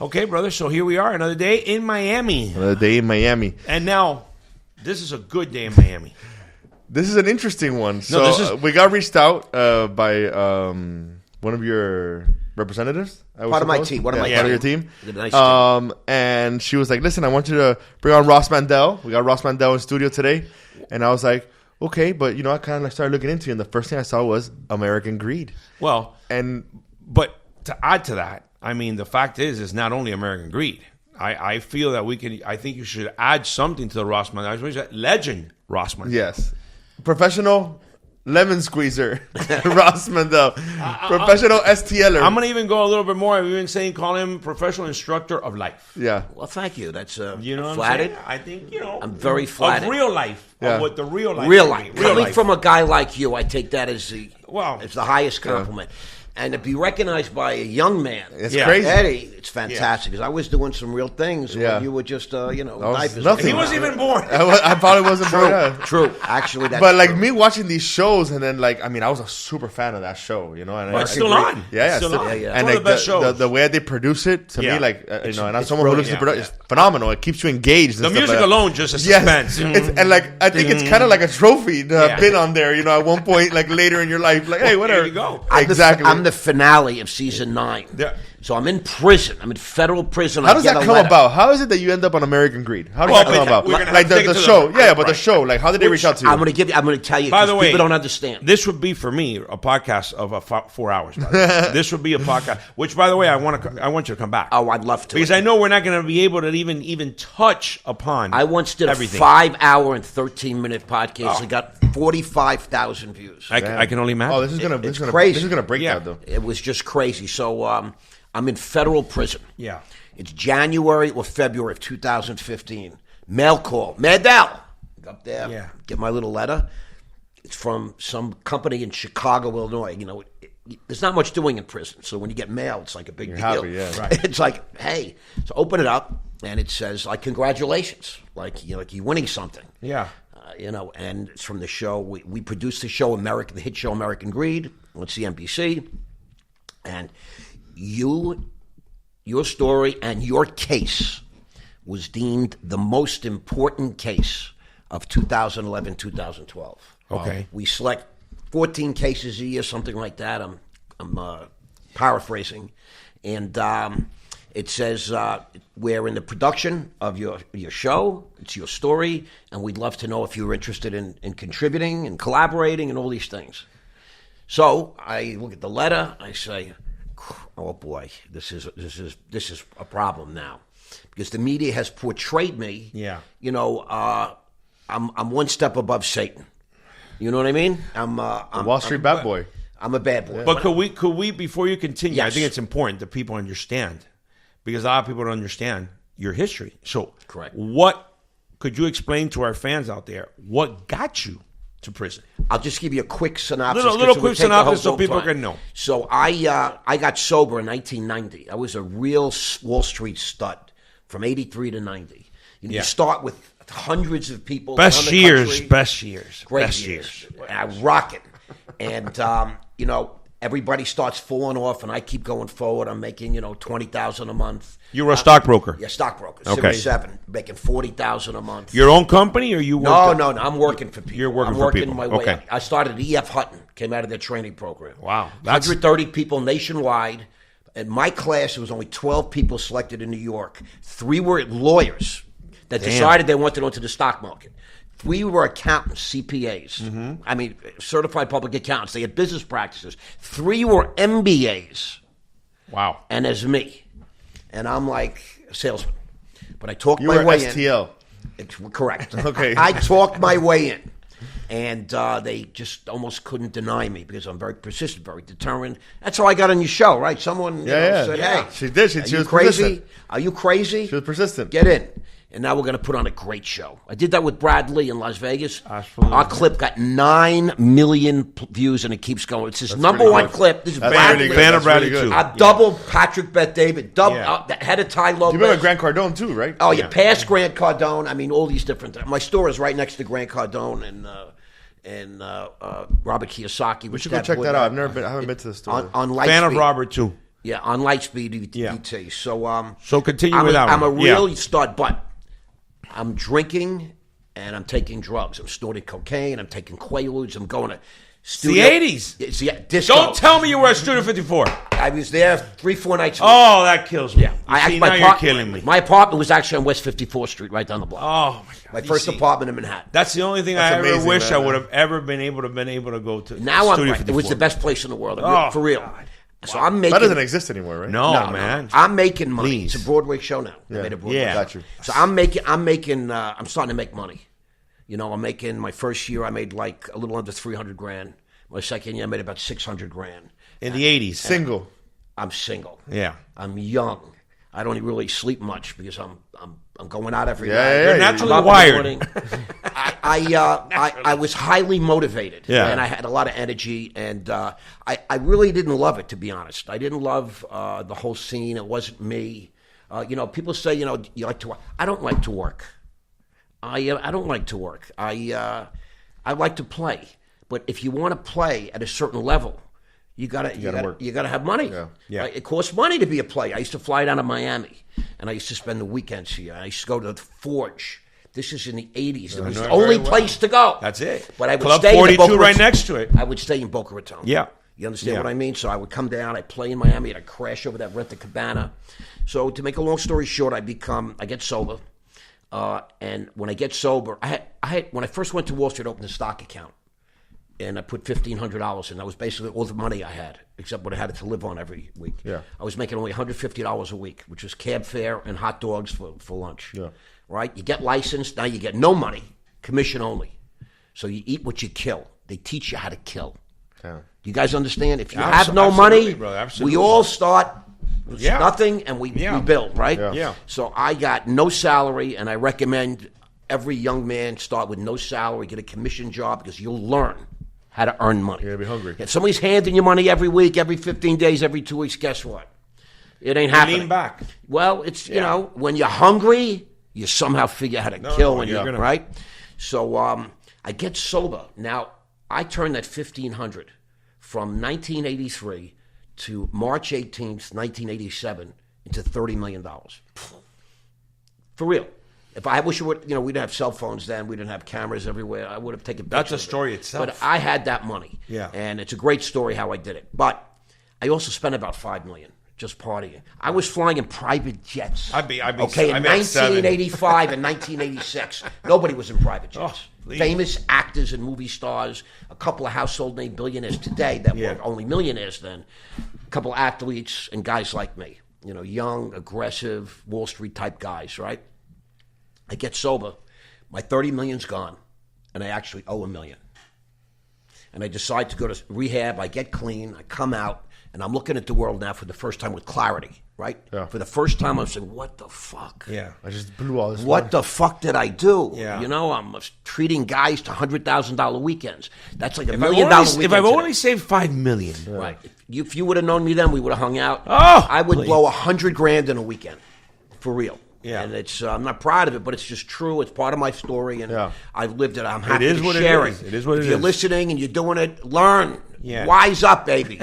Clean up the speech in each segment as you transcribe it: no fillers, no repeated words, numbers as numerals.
Okay, brother. So here we are, another day in Miami. Another day in Miami. And now, this is a good day in Miami. This is an interesting one. So we got reached out by one of your representatives. Part of my team. Part of your team. Nice team. And she was like, listen, I want you to bring on Ross Mandell. We got Ross Mandell in studio today. And I was like, okay, but I kind of started looking into it. And the first thing I saw was American Greed. Well, but to add to that, I mean, the fact is not only American Greed. I feel that I think you should add something to the Ross Mandell. Legend Ross Mandell. Yes. Professional lemon squeezer, Ross Mandell. Professional STLer. I'm going to even go a little bit more. I've even call him professional instructor of life. Yeah. Well, thank you. That's you know flattered. I think, I'm very flattered. Of real life. Yeah. Of what the real life Coming from a guy like you, I take that as it's the highest compliment. Yeah. And to be recognized by a young man, it's crazy. Eddie, it's fantastic because I was doing some real things when you were just, nothing. He wasn't even born. I probably wasn't born. True. Actually, that's but true. Me watching these shows, and then I was a super fan of that show, And it's still on. Yeah, still on. And one of the best shows. The way they produce it to me, and I'm someone who looks at production, it's phenomenal. It keeps you engaged. The music alone just a suspense. Yes. I think it's kind of like a trophy to have been on there. At one point, later in your life, hey, whatever. There you go. Exactly. I'm the finale of season 9. Yeah. So I'm in prison. I'm in federal prison. How does that come about? How is it that you end up on American Greed? How does that come about? The show. But the show. How did they reach out to you? I'm going to tell you. By the way, people don't understand. This would be for me a podcast of 4 hours. By the way. This would be a podcast. Which, by the way, I want you to come back. Oh, I'd love to. Because I know we're not going to be able to even touch upon. I once did everything. A 5-hour and 13-minute podcast. It got 45,000 views. I can only imagine. Oh, this is going to break that though. It was just crazy. So I'm in federal prison. Yeah. It's January or February of 2015. Mail call. Mandell. Up there. Yeah. Get my little letter. It's from some company in Chicago, Illinois. There's not much doing in prison. So when you get mail, it's like a big deal. Happy, yeah. Right. It's like, hey. So open it up, and it says, congratulations. You're winning something. Yeah. And it's from the show. We produced the show, the hit show American Greed on CNBC. And your story and your case was deemed the most important case of 2011, 2012. Okay. We select 14 cases a year, something like that. I'm paraphrasing. And it says we're in the production of your show. It's your story. And we'd love to know if you're interested in contributing and collaborating and all these things. So I look at the letter. I say, oh boy, this is a problem now, because the media has portrayed me. Yeah. I'm one step above Satan. You know what I mean? I'm Wall Street bad boy. I'm a bad boy. Yeah. But could we before you continue? Yes. I think it's important that people understand, because a lot of people don't understand your history. So correct. What could you explain to our fans out there? What got you to prison? I'll just give you a quick synopsis. Little quick synopsis so people can know. So I got sober in 1990. I was a real Wall Street stud from 83 to 90. You start with hundreds of people. Best years. Great years. Rocking. And, everybody starts falling off, and I keep going forward. I'm making, $20,000 a month. You were a stockbroker? Yeah, stockbroker. Okay. 77, making $40,000 a month. Your own company, or you? No. I'm working for people. You're working for people. My way up. I started at E.F. Hutton. Came out of their training program. Wow, 130 people nationwide. In my class, there was only 12 people selected in New York. 3 were lawyers that decided they wanted to go into the stock market. 3 were accountants, CPAs. Mm-hmm. I mean, certified public accountants. They had business practices. 3 were MBAs. Wow. And there's me. And I'm like a salesman. But I talked my way STL. in. Correct. Okay. I talked my way in. And they just almost couldn't deny me because I'm very persistent, very determined. That's how I got on your show, right? Someone said, hey. She did. She was crazy? persistent. Are you crazy? She was persistent. Get in. And now we're going to put on a great show. I did that with Brad Lee in Las Vegas. Absolutely. Our clip got 9 million views, and it keeps going. It's his number one clip. This is Brad Lee. Fan of Bradley, too. I double Patrick Bet-David, the head of Ty Lopez. You remember Grant Cardone, too, right? Oh, yeah. Past Grant Cardone. I mean, all these different. My store is right next to Grant Cardone and Robert Kiyosaki. We should go check that out. I haven't been to the store. On Fan of Robert, too. Yeah, on Lightspeed Yeah. ET. So So continue I'm with that I'm a one. real Yeah. stud, but I'm drinking and I'm taking drugs. I'm snorting cocaine. I'm taking Quaaludes. I'm going to studio. the 80s. It's the disco. Don't tell me you were at Studio 54. I was there 3-4 nights a week. Oh, that kills me. Yeah. Now you're killing me. My apartment was actually on West 54th Street, right down the block. Oh, my God. My You first see, apartment in Manhattan. That's the only thing That's I ever amazing, wish man. I would have ever been able to go to. Now Studio it 54. was the best place in the world. Oh, For real. God. So I'm making. That doesn't exist anymore, right? No, No, man. I'm making money. Please. It's a Broadway show now. I Yeah. made a Broadway Yeah. show. Got you. So I'm starting to make money. You know, I'm making, my first year I made like a little under 300 grand. My second year I made about 600 grand. In the 80s. Single. I'm single. Yeah. I'm young. I don't really sleep much because I'm going out every Yeah, night. yeah, You're yeah. naturally I'm up in the wired. morning. I was highly motivated, Yeah. and I had a lot of energy, and I really didn't love it, to be honest. I didn't love the whole scene. It wasn't me. You know, people say, you know, you like to work. I don't like to work. I don't like to work. I like to play. But if you want to play at a certain level, you gotta work. you gotta have money. Yeah. It costs money to be a player. I used to fly down to Miami, and I used to spend the weekends here. I used to go to the Forge. This is in the 80s. It was know the it only very well. place to go. That's it. But I would Club stay 42 in Boca right Raton. next to it. I would stay in Boca Raton. Yeah. You understand Yeah. what I mean? So I would come down, I'd play in Miami, and I'd crash over that Rent-A-Cabana. So to make a long story short, I get sober. And when I get sober, I had when I first went to Wall Street, I opened a stock account. And I put $1,500 in. That was basically all the money I had, except what I had to live on every week. Yeah. I was making only $150 a week, which was cab fare and hot dogs for lunch. Yeah. Right? You get licensed, now you get no money, commission only. So you eat what you kill. They teach you how to kill. Yeah. Do you guys understand? If you Abso- have no absolutely, money, brother, absolutely. we all start with Yeah. nothing and we build, right? Yeah. Yeah. So I got no salary, and I recommend every young man start with no salary, get a commission job, because you'll learn how to earn money. You're gonna be hungry. If somebody's handing you money every week, every 15 days, every 2 weeks, guess what? It ain't happening. Lean back. Well, it's, you know, when you're hungry, you somehow figure out how to kill, no, and you're gonna- right? So I get sober. Now, I turned that 1,500 from 1983 to March 18th, 1987 into $30 million. For real. If I wish it would, you know, we didn't have cell phones then. We didn't have cameras everywhere. I would have taken pictures. That's a of it. story itself. But I had that money. Yeah. And it's a great story how I did it. But I also spent about $5 million just partying. I was flying in private jets. I'd be okay, in I'd be at 1985 and 1986, nobody was in private jets. Oh, please. Famous actors and movie stars, a couple of household name billionaires today that Yeah. were only millionaires then, a couple of athletes and guys like me, you know, young, aggressive, Wall Street type guys, right? I get sober, my 30 million's gone, and I actually owe $1 million. And I decide to go to rehab. I get clean. I come out, and I'm looking at the world now for the first time with clarity, right? Yeah. For the first time, I'm saying, what the fuck? Yeah. I just blew all this. What the fuck did I do? Yeah. You know, I'm treating guys to $100,000 weekends. That's like $1 If million weekend. I've today. only saved $5 million. Right. If you would have known me then, we would have hung out. Oh, I would please. blow $100,000 in a weekend, for real. Yeah. And it's I'm not proud of it, but it's just true. It's part of my story, and Yeah. I've lived it. I'm happy is to what it share is. It is what if it you're is. listening and you're doing it, learn. Yeah. Wise up, baby.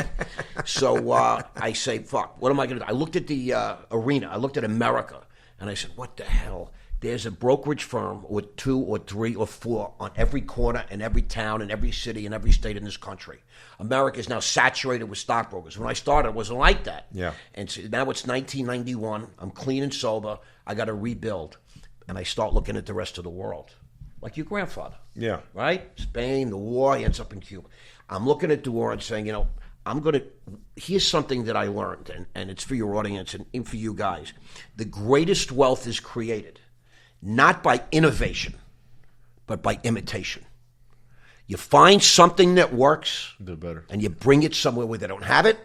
So I say, fuck, what am I going to do? I looked at the arena. I looked at America, and I said, what the hell? There's a brokerage firm with 2 or 3 or 4 on every corner in every town in every city in every state in this country. America is now saturated with stockbrokers. When I started, it wasn't like that. Yeah. And so now it's 1991. I'm clean and sober. I got to rebuild. And I start looking at the rest of the world. Like your grandfather. Yeah. Right? Spain, the war, he ends up in Cuba. I'm looking at the war and saying, you know, here's something that I learned, and it's for your audience and for you guys. The greatest wealth is created not by innovation, but by imitation. You find something that works, Do better. and you bring it somewhere where they don't have it,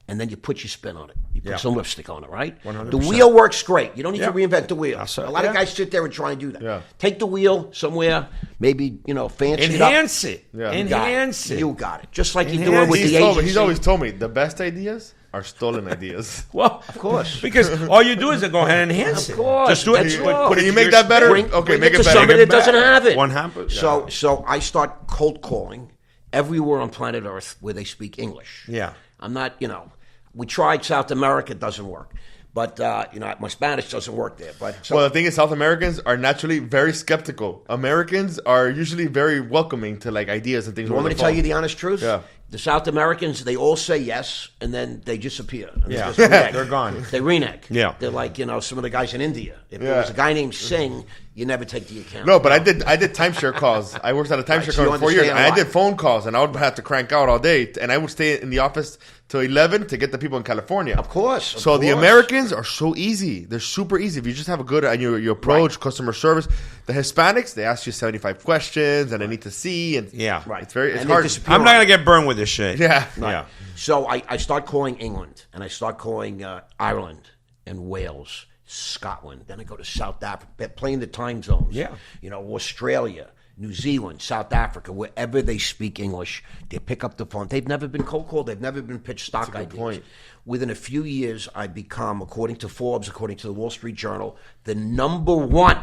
and then you put your spin on it. You put Yeah. some lipstick on it, right? 100%. The wheel works great. You don't need Yeah. to reinvent the wheel. That's right. A lot of Yeah. guys sit there and try and do that. Yeah. Take the wheel somewhere, maybe, you know, fancy Enhance it up. it. Yeah. You got Enhance it. You got it. Just like you're Enhance doing with it. the agency. He's always told me the best ideas are stolen ideas. Well, Of course. because all you do is go ahead and enhance it. Of course. Just do it. That's Put all. it Can you to make your that better? spirit. Okay, Bring make it it to better. somebody Make it that doesn't better. have it. One happen- So I start cold calling everywhere on planet Earth where they speak English. Yeah. I'm not, you know, We tried South America, it doesn't work. But, my Spanish doesn't work there. But Well, the thing is, South Americans are naturally very skeptical. Americans are usually very welcoming to like ideas and things. You want me to tell you the honest truth? Yeah. The South Americans, they all say yes, and then they disappear. And they Yeah. just renege. They're gone. They renege. Yeah. They're like, some of the guys in India. If there was a guy named Singh, you never take the account. No, but I did timeshare calls. I worked at a timeshare so you company for 4 years, and understand a I lot. did phone calls, and I would have to crank out all day, and I would stay in the office till 11 to get the people in California. Of course. So the Americans are so easy. They're super easy. If you just have a good your approach, customer service. The Hispanics, they ask you 75 questions, and they need to see. And Yeah. Right. it's And they hard. disappear. I'm not going to get burned with this shit. Yeah. Yeah. So I start calling England, and I start calling Ireland and Wales, Scotland. Then I go to South Africa, playing the time zones. Yeah. Australia, New Zealand, South Africa, wherever they speak English, they pick up the phone. They've never been cold called. They've never been pitched stock ideas. point. Within a few years, I become, according to Forbes, according to the Wall Street Journal, the number one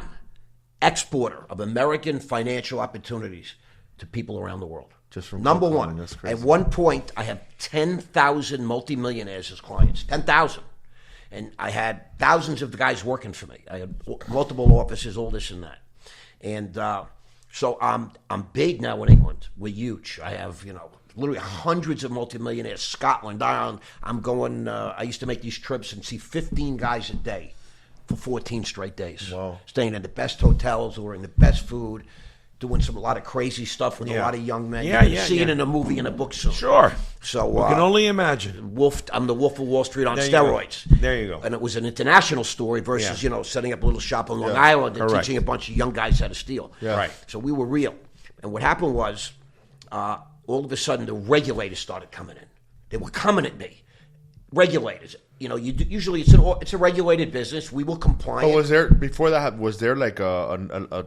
exporter of American financial opportunities to people around the world. Just from number cold one. calling, that's crazy. At one point, I had 10,000 multimillionaires as clients. 10,000. And I had thousands of guys working for me. I had multiple offices, all this and that. And so I'm big now in England. We're huge. I have, literally hundreds of multimillionaires. Scotland, Ireland. I'm going, I used to make these trips and see 15 guys a day for 14 straight days. Wow. Staying in the best hotels, ordering the best food, doing a lot of crazy stuff with a lot of young men. Yeah, You can yeah, see it yeah. in a movie and a book soon. Sure. So I can only imagine. I'm the Wolf of Wall Street on There you go. steroids. There you go. And it was an international story versus, Yeah. setting up a little shop on Long Island and Correct. teaching a bunch of young guys how to steal. Yeah. Right. So we were real. And what happened was, all of a sudden, the regulators started coming in. They were coming at me. Regulators. Usually it's a regulated business. We will comply. But was there before that? Was there like a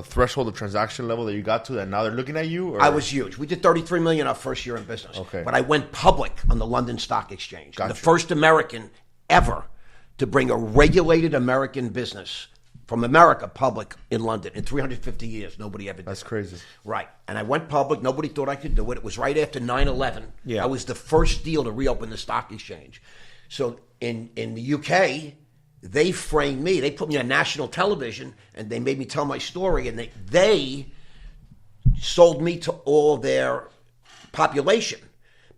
threshold of transaction level that you got to that now they're looking at you? Or? I was huge. We did $33 million our first year in business. Okay. But I went public on the London Stock Exchange. Gotcha. The first American ever to bring a regulated American business from America public in London in 350 years. Nobody ever did. That's crazy. Right. And I went public. Nobody thought I could do it. It was right after 9/11. Yeah. I was the first deal to reopen the stock exchange. So in the UK, they framed me. They put me on national television, and they made me tell my story, and they sold me to all their population.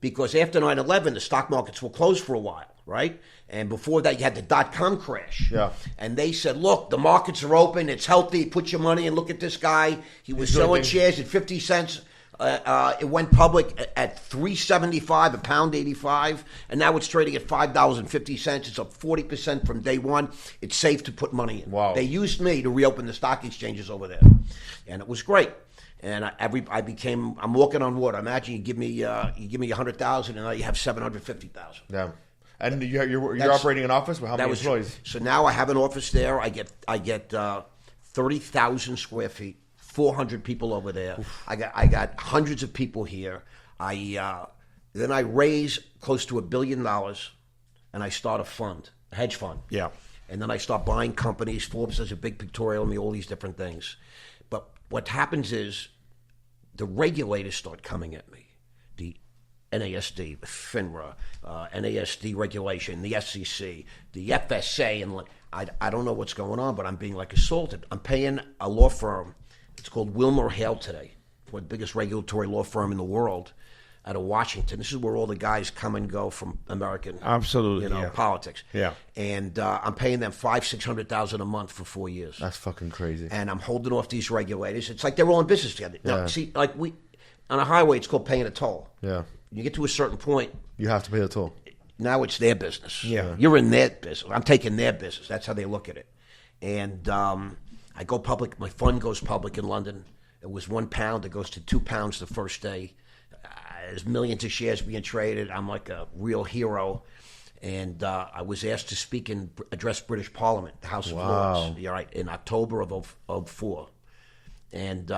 Because after 9/11, the stock markets were closed for a while, right? And before that, you had the dot-com crash. Yeah. And they said, look, the markets are open. It's healthy. Put your money in. Look at this guy. He was selling shares at 50 cents. It went public at $3.75, £1.85, and now it's trading at $5.50. It's up 40% from day one. It's safe to put money in. Wow. They used me to reopen the stock exchanges over there, and it was great. And I'm walking on water. Imagine you give me 100,000, and now you have 750,000. Yeah. And you're operating an office with how many employees? So now I have an office there. I get 30,000 square feet. 400 people over there. Oof. I got hundreds of people here. Then I raise close to $1 billion, and I start a hedge fund. Yeah. And then I start buying companies. Forbes does a big pictorial on me, all these different things. But what happens is the regulators start coming at me. The NASD, the FINRA, NASD regulation, the SEC, the FSA, and I don't know what's going on, but I'm being assaulted. I'm paying a law firm. It's called Wilmer Hale today. We're the biggest regulatory law firm in the world out of Washington. This is where all the guys come and go from American politics. Yeah. And I'm paying them $500,000-$600,000 a month for 4 years. That's fucking crazy. And I'm holding off these regulators. It's like they're all in business together. Now, see, on a highway, it's called paying a toll. Yeah. You get to a certain point, You have to pay the toll. now it's their business. Yeah. You're in their business. I'm taking their business. That's how they look at it. And I go public. My fund goes public in London. It was £1. It goes to £2 the first day. There's millions of shares being traded. I'm like a real hero. And I was asked to speak and address British Parliament, the House of Lords, in October of 2004. And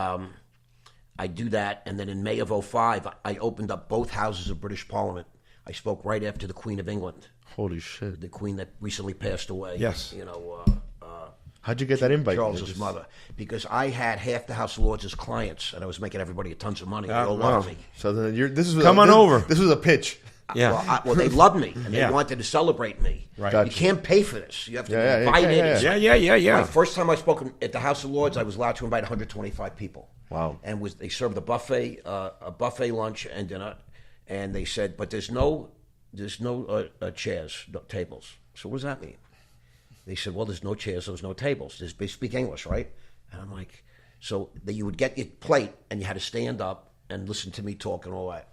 I do that. And then in May of 2005, I opened up both houses of British Parliament. I spoke right after the Queen of England, Holy shit. the Queen that recently passed away. Yes. How'd you get that invite? Charles's mother. Because I had half the House of Lords as clients, and I was making everybody tons of money. They all loved me. So then this was Come on over. This was a pitch. Yeah. Well, they loved me and they Yeah. wanted to celebrate me. Right. Gotcha. You can't pay for this. You have to Yeah, be yeah, invited. yeah, Yeah. My first time I spoke at the House of Lords, I was allowed to invite 125 people. Wow. And they served a buffet lunch and dinner, and they said, but there's no chairs, no tables. So what does that mean? They said, well, there's no chairs, there's no tables. They speak English, right? And I'm like, so that you would get your plate and you had to stand up and listen to me talk and all that.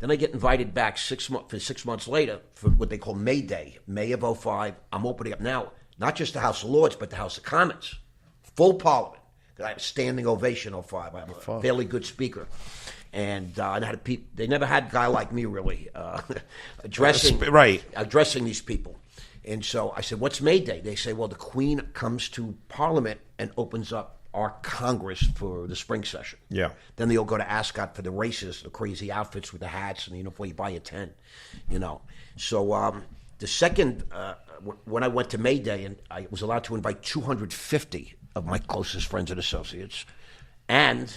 Then I get invited back 6 months later for what they call May Day, May of 2005. I'm opening up now, not just the House of Lords, but the House of Commons, full Parliament. I had a standing ovation 2005. I'm a fairly good speaker. And I had they never had a guy like me really addressing these people. And so I said, what's May Day? They say, well, the Queen comes to Parliament and opens up our Congress for the spring session. Yeah. Then they'll go to Ascot for the races, the crazy outfits with the hats and the uniform. You buy a 10, So the second, when I went to May Day, and I was allowed to invite 250 of my closest friends and associates, and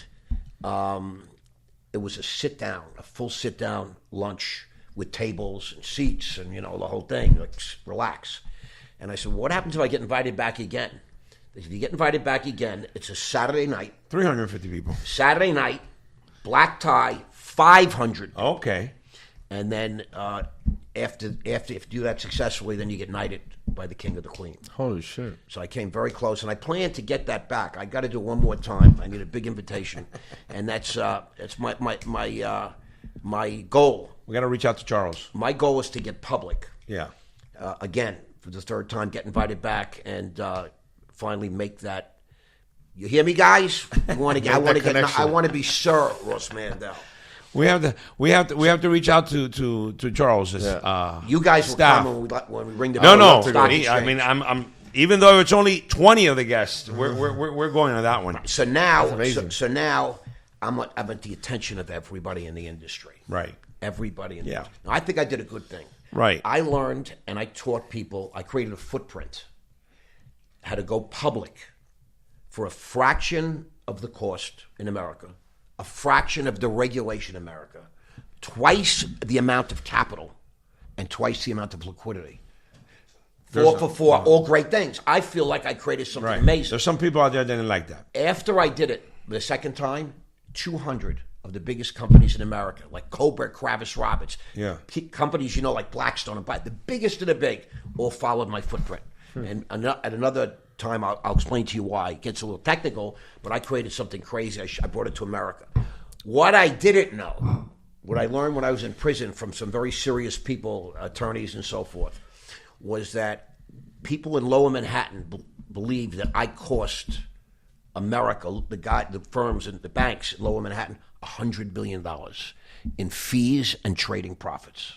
it was a full sit-down lunch with tables and seats and, the whole thing, like relax. And I said, what happens if I get invited back again? If you get invited back again, it's a Saturday night. 350 people. Saturday night, black tie, 500. Okay. And then after if you do that successfully, then you get knighted by the king or the queen. Holy shit. So I came very close, and I plan to get that back. I got to do it one more time. I need a big invitation, and that's my goal. We got to reach out to Charles. My goal is to get public. Yeah. Again, for the third time, get invited back, and finally make that. You hear me, guys? I want to be Sir Ross Mandell. We have to reach out to Charles. You guys will staff. come when we ring the No. stock exchange. I mean, I'm even though it's only 20 of the guests, we're going to that one. So now, I'm at the attention of everybody in the industry. Right. Everybody in the Yeah. industry. Now, I think I did a good thing. Right. I learned and I taught people. I created a footprint. How to go public for a fraction of the cost in America, a fraction of the regulation in America, twice the amount of capital, and twice the amount of liquidity. Four for four, all great things. I feel like I created something amazing. There's some people out there that didn't like that. After I did it the second time, 200 of the biggest companies in America, like Cobra, Kravis, Roberts, companies like Blackstone and the biggest of the big, all followed my footprint. And at another time, I'll explain to you why. It gets a little technical, but I created something crazy. I brought it to America. What I didn't know, what I learned when I was in prison from some very serious people, attorneys and so forth, was that people in Lower Manhattan believed that I cost America, the firms and the banks in Lower Manhattan, $100 billion in fees and trading profits.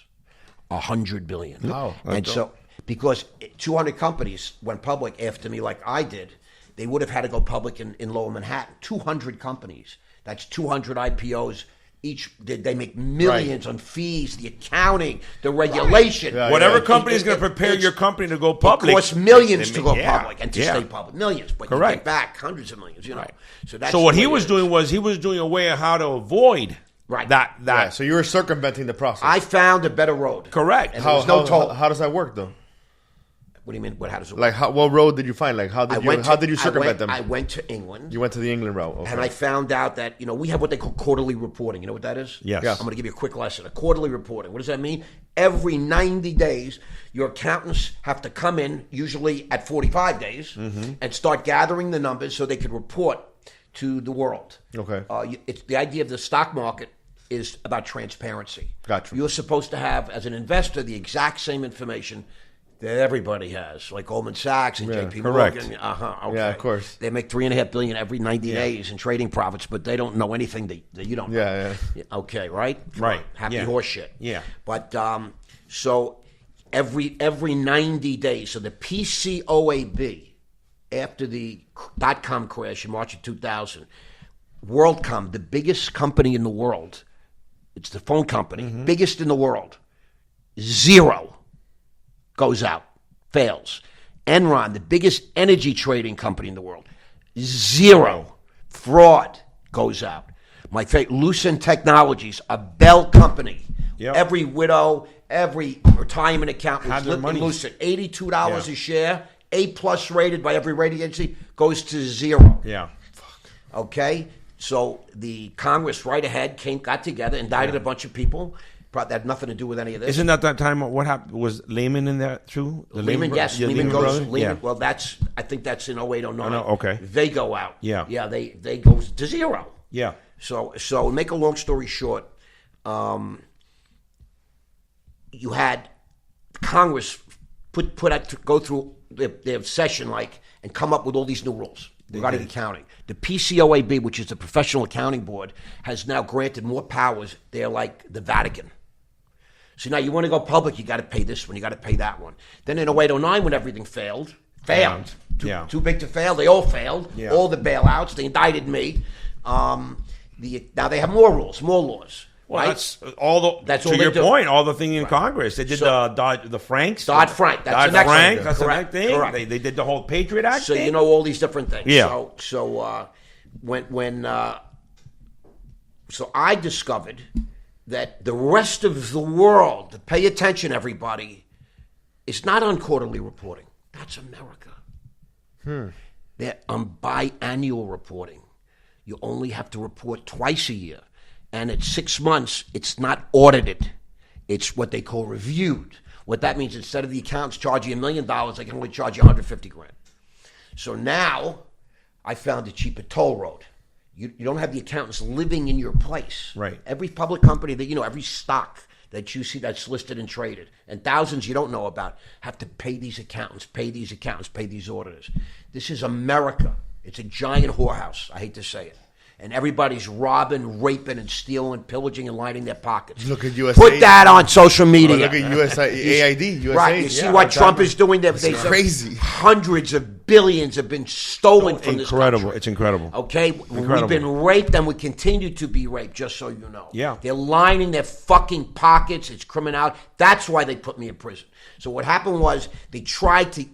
$100 billion. Wow. And so, because 200 companies went public after me like I did, they would have had to go public in Lower Manhattan. 200 companies. That's 200 IPOs. Each, they make millions on fees, the accounting, the regulation. Yeah, Whatever company is going to prepare your company to go public. It costs millions to go public and to stay public. Millions. But you get back hundreds of millions, Right. So what he was doing was he was doing a way of how to avoid that. Yeah, so you were circumventing the process. I found a better road. Correct. And there was no toll. How does that work, though? What do you mean? How does it work? Like, what road did you find? Like, how did you circumvent them? I went to England. You went to the England route. Okay. And I found out that, we have what they call quarterly reporting. You know what that is? Yes. Yeah. I'm going to give you a quick lesson. A quarterly reporting. What does that mean? Every 90 days, your accountants have to come in, usually at 45 days, and start gathering the numbers so they can report to the world. Okay. It's the idea of the stock market is about transparency. Gotcha. You're supposed to have, as an investor, the exact same information that everybody has, like Goldman Sachs and JP correct. Morgan. Okay. Yeah, of course. They make $3.5 billion every 90 days in trading profits, but they don't know anything that you don't know. Yeah. Okay, right? Right. Happy horse shit. Yeah. But so every 90 days, so the PCOAB, after the .com crash in March of 2000, WorldCom, the biggest company in the world, it's the phone company, biggest in the world, zero. Goes out, fails. Enron, the biggest energy trading company in the world, zero. Fraud goes out. My favorite, Lucent Technologies, a Bell company, Yep. Every widow, every retirement account Had their was money. loose at $82 Yeah. a share, A+ rated by every rating agency, goes to 0. Yeah. Okay? So the Congress right ahead got together, indicted a bunch of people. That had nothing to do with any of this. Isn't that time what happened? Was Lehman in there too? The Lehman, yes. Yeah, Lehman goes. brother? Lehman, Yeah. well, I think that's in 08, 09. Oh, no, okay. They go out. Yeah. Yeah, they go to 0. Yeah. So make a long story short, you had Congress put out to go through their session and come up with all these new rules regarding accounting. The PCOAB, which is the Professional Accounting Board, has now granted more powers. They're like the Vatican. So now you want to go public, you got to pay this one, you got to pay that one. Then in 08, 09, when everything failed. Yeah. Too big to fail. They all failed. Yeah. All the bailouts. They indicted me. Now they have more rules, more laws. Well, right? that's all the. That's to all they your do. point, all the thing in Congress. They did the Franks. Dodd-Frank. That's the next Dodd-Frank. one. That's the Correct. next thing. Correct. They did the whole Patriot Act. So thing. you know all these different things. Yeah. So I discovered that the rest of the world, pay attention, everybody, is not on quarterly reporting. That's America. They're on biannual reporting. You only have to report twice a year. And at 6 months, it's not audited. It's what they call reviewed. What that means, instead of the accountants charging $1 million, they can only charge you $150,000. So now I found a cheaper toll road. You don't have the accountants living in your place. Right. Every public company that every stock that you see that's listed and traded, and thousands you don't know about, have to pay these accountants, pay these auditors. This is America. It's a giant whorehouse. I hate to say it. And everybody's robbing, raping, and stealing, pillaging, and lining their pockets. Look at USA. Put that on social media. Look at USA. Right, you see what Trump is doing there? They crazy. Hundreds of billions have been stolen from this country. It's incredible. Okay? We've been raped and we continue to be raped, just so you know. Yeah. They're lining their fucking pockets. It's criminality. That's why they put me in prison. So what happened was they tried to,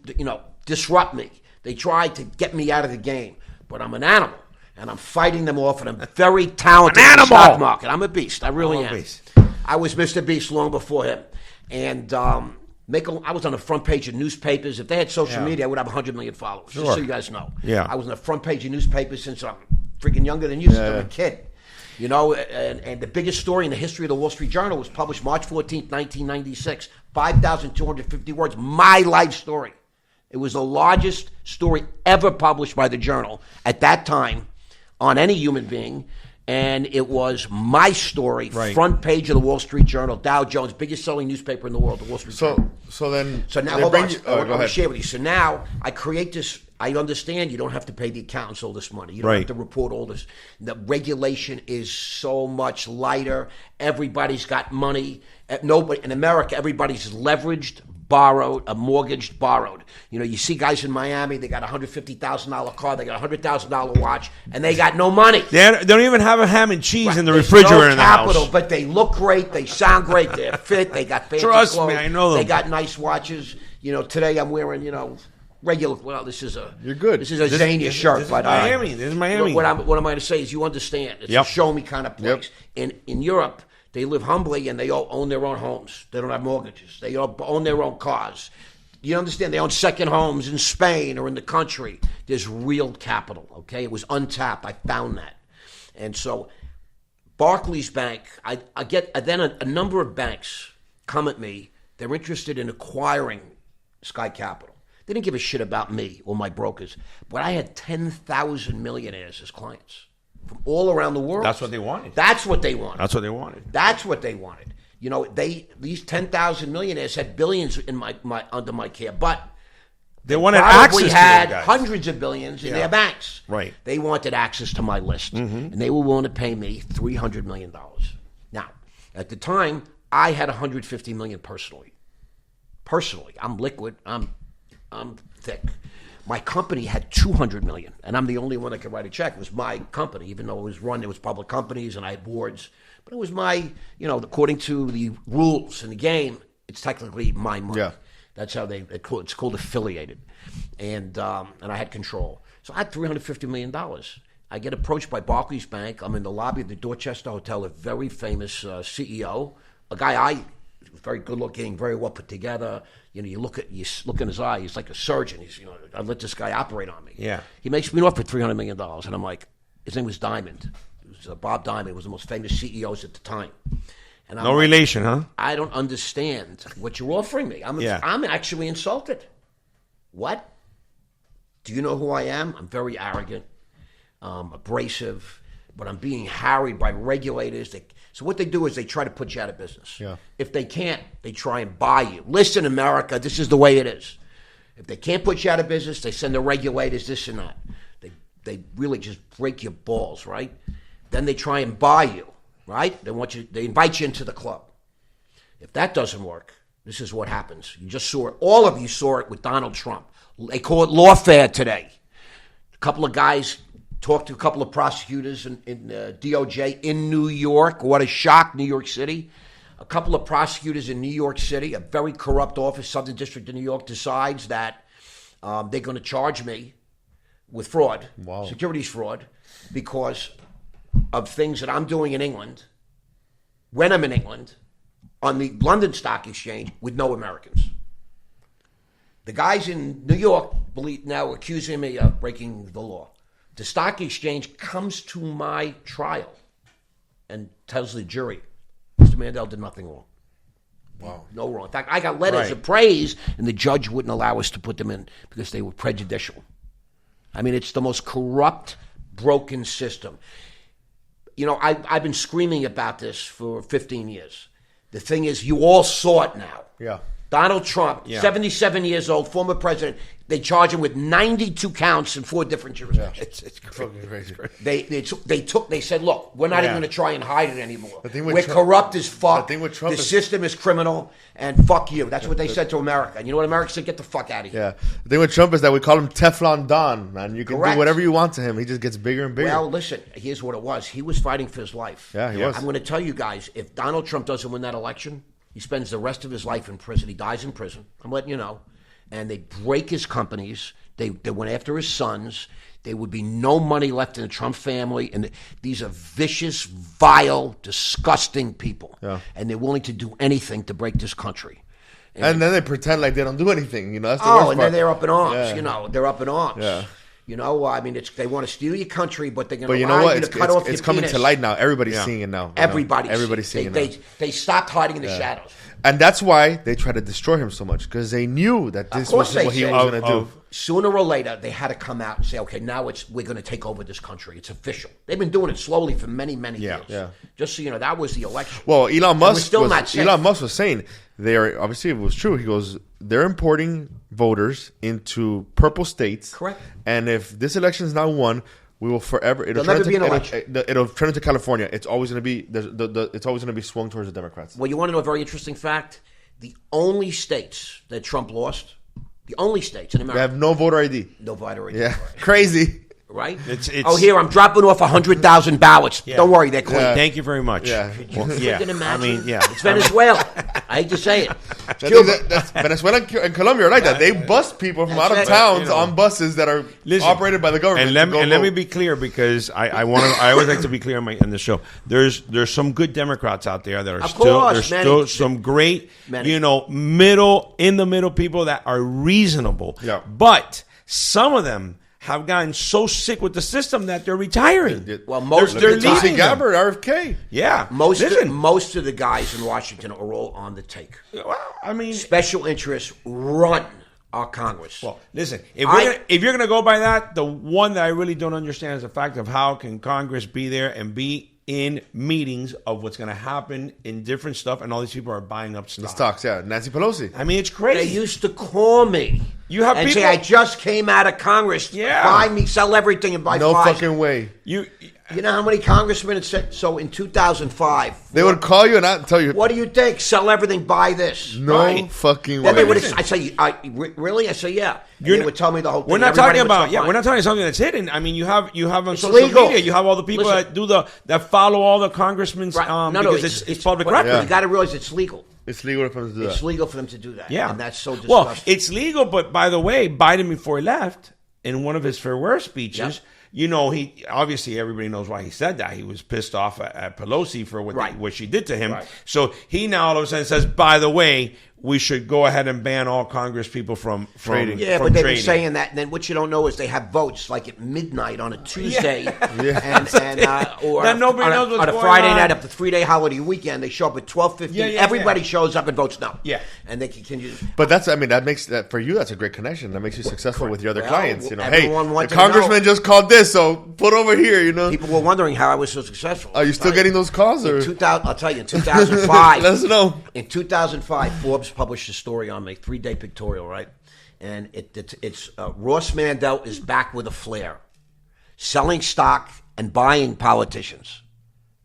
disrupt me. They tried to get me out of the game. But I'm an animal. And I'm fighting them off, and I'm very talented in the stock market. I'm a beast. I really am. Beast. I was Mr. Beast long before him. And I was on the front page of newspapers. If they had social media, I would have 100 million followers, just so you guys know. Yeah. I was on the front page of newspapers since I'm freaking younger than you, since I'm a kid. And the biggest story in the history of the Wall Street Journal was published March 14th, 1996. 5,250 words. My life story. It was the largest story ever published by the Journal at that time on any human being, and it was my story, front page of the Wall Street Journal, Dow Jones, biggest selling newspaper in the world, the Wall Street Journal. So now, hold on. I want to share with you. So now I create this. I understand you don't have to pay the accountants all this money. You don't have to report all this. The regulation is so much lighter. Everybody's got money. Nobody in America, everybody's leveraged, borrowed, mortgaged, borrowed. You see guys in Miami, they got a $150,000 car, they got a $100,000 watch, and they got no money. They don't even have a ham and cheese in the There's refrigerator no in the house. capital, but they look great, they sound great, they're fit, they got fancy Trust clothes. me, I know them. They got nice watches. Today I'm wearing, regular. Well, this is a. You're good. This is a Zania shirt, but Miami. This is Miami. What am I to say is you understand. It's a show me kind of place. In Europe, they live humbly and they all own their own homes. They don't have mortgages. They all own their own cars. You understand? They own second homes in Spain or in the country. There's real capital. Okay, it was untapped. I found that, and so Barclays Bank. I get then a number of banks come at me. They're interested in acquiring Sky Capital. They didn't give a shit about me or my brokers, but I had 10,000 millionaires as clients from all around the world. That's what they wanted. That's what they wanted. That's what they wanted. That's what they wanted. These 10,000 millionaires had billions in under my care, but they wanted probably access had to it, guys. hundreds of billions in their banks. Right. They wanted access to my list, and they were willing to pay me $300 million. Now, at the time, I had $150 million personally. Personally, I'm liquid. I'm thick. My company had $200 million, and I'm the only one that could write a check. It was my company, even though it was public companies, and I had boards. But it was my, according to the rules in the game, it's technically my money. Yeah. That's how it's called affiliated, and I had control. So I had $350 million. I get approached by Barclays Bank. I'm in the lobby of the Dorchester Hotel. A very famous CEO, a guy very good looking, very well put together. You look in his eye. He's like a surgeon. I let this guy operate on me. Yeah. He makes me an offer for $300 million, and I'm like, his name was Diamond. It was Bob Diamond. Was the most famous CEOs at the time. And I'm No relation, huh? I don't understand what you're offering me. I'm actually insulted. What? Do you know who I am? I'm very arrogant, abrasive, but I'm being harried by regulators. So what they do is they try to put you out of business. Yeah. If they can't, they try and buy you. Listen, America, this is the way it is. If they can't put you out of business, they send the regulators this and that. They really just break your balls, right? Then they try and buy you, right? They invite you into the club. If that doesn't work, this is what happens. You just saw it. All of you saw it with Donald Trump. They call it lawfare today. A couple of guys talked to a couple of prosecutors in DOJ in New York. What a shock, New York City. A couple of prosecutors in New York City, a very corrupt office, Southern District of New York, decides that they're going to charge me with fraud, securities fraud, because of things that I'm doing in England, when I'm in England, on the London Stock Exchange with no Americans. The guys in New York now accusing me of breaking the law. The stock exchange comes to my trial and tells the jury, Mr. Mandell did nothing wrong. Wow. No wrong. In fact, I got letters of praise, and the judge wouldn't allow us to put them in because they were prejudicial. I mean, it's the most corrupt, broken system. I've been screaming about this for 15 years. The thing is, you all saw it now. Yeah. Donald Trump, 77 years old, former president. They charge him with 92 counts in 4 different jurisdictions. It's crazy. They said, look, we're not even going to try and hide it anymore. We're Trump, corrupt as fuck. The thing with Trump system is criminal, and fuck you. That's what they said to America. And you know what America said? Get the fuck out of here. Yeah. The thing with Trump is that we call him Teflon Don, man. You can do whatever you want to him. He just gets bigger and bigger. Well, listen, here's what it was. He was fighting for his life. Yeah, he was. I'm going to tell you guys, if Donald Trump doesn't win that election, he spends the rest of his life in prison. He dies in prison. I'm letting you know. And they break his companies. They went after his sons. There would be no money left in the Trump family. And these are vicious, vile, disgusting people. Yeah. And they're willing to do anything to break this country. And then they pretend like they don't do anything. That's the worst part. Then they're up in arms. Yeah. They're up in arms. Yeah. They want to steal your country, but they're going to allow you to cut off your It's coming penis. To light now. Everybody's seeing it now. Everybody's seeing it now. They stopped hiding in the shadows. And that's why they tried to destroy him so much, because they knew that this was what he was going to do. Sooner or later, they had to come out and say, okay, now we're going to take over this country. It's official. They've been doing it slowly for many, many years. Yeah. Just so you know, that was the election. Well, Elon Musk was saying, obviously it was true. He goes, they're importing voters into purple states. Correct. And if this election is not won, we will forever. It'll never be an election. It'll turn into California. It's always going to be. It's always going to be swung towards the Democrats. Well, you want to know a very interesting fact? The only states that Trump lost, the only states in America, they have no voter ID. No voter ID. Yeah, crazy. Right? It's here I'm dropping off 100,000 ballots. Yeah. Don't worry, they're clean. Yeah. Thank you very much. Yeah. Imagine? It's Venezuela. I hate to say it. That's Venezuela and Colombia are like that. They bust people from out of towns on buses that are operated by the government. And let me be clear, because I always like to be clear on the show. There's some good Democrats out there that are still some great, in the middle people that are reasonable. Yeah. But some of them have gotten so sick with the system that they're retiring. Well, most they're of the leaving Gabbard, RFK. Yeah. Most of the guys in Washington are all on the take. Well, I mean, special interests run our Congress. Well, listen, if you're going to go by that, the one that I really don't understand is the fact of how can Congress be there and be in meetings of what's going to happen in different stuff, and all these people are buying up stocks. The stocks, yeah. Nancy Pelosi. I mean, it's crazy. They used to call me. You have and people say, I just came out of Congress. Yeah. Buy me, sell everything, and buy no fries. Fucking way. You know how many congressmen it said? So in 2005, they would call you and not tell you. What do you think? Sell everything, buy this. No fucking way. Then they would. I say, really? I say, yeah. They would tell me the whole thing. We're not talking about. We're not talking about something that's hidden. I mean, you have on social media. You have all the people that do that follow all the congressmen's. Because it's public record. You got to realize it's legal. It's legal for them to do that. It's legal for them to do that. Yeah, and that's so disgusting. Well, it's legal, but by the way, Biden before he left, in one of his farewell speeches, he obviously everybody knows why he said that. He was pissed off at Pelosi for what she did to him. Right. So he now all of a sudden says, by the way, we should go ahead and ban all Congress people from trading. Yeah, but they've been saying that. And then what you don't know is they have votes like at midnight on a Tuesday, or that nobody knows what's on a going Friday on. night of the 3-day holiday weekend. They show up at 12:15. Everybody shows up and votes no. Yeah, and they continue. But that makes that for you. That's a great connection. That makes you successful with your other clients. Hey, the to congressman just called this, so put over here. People were wondering how I was so successful. Are you still getting those calls? Or? I'll tell you, in 2005. Let us know. In 2005, Forbes published a story on me, 3-day pictorial, right? And it's Ross Mandell is back with a flair, selling stock and buying politicians.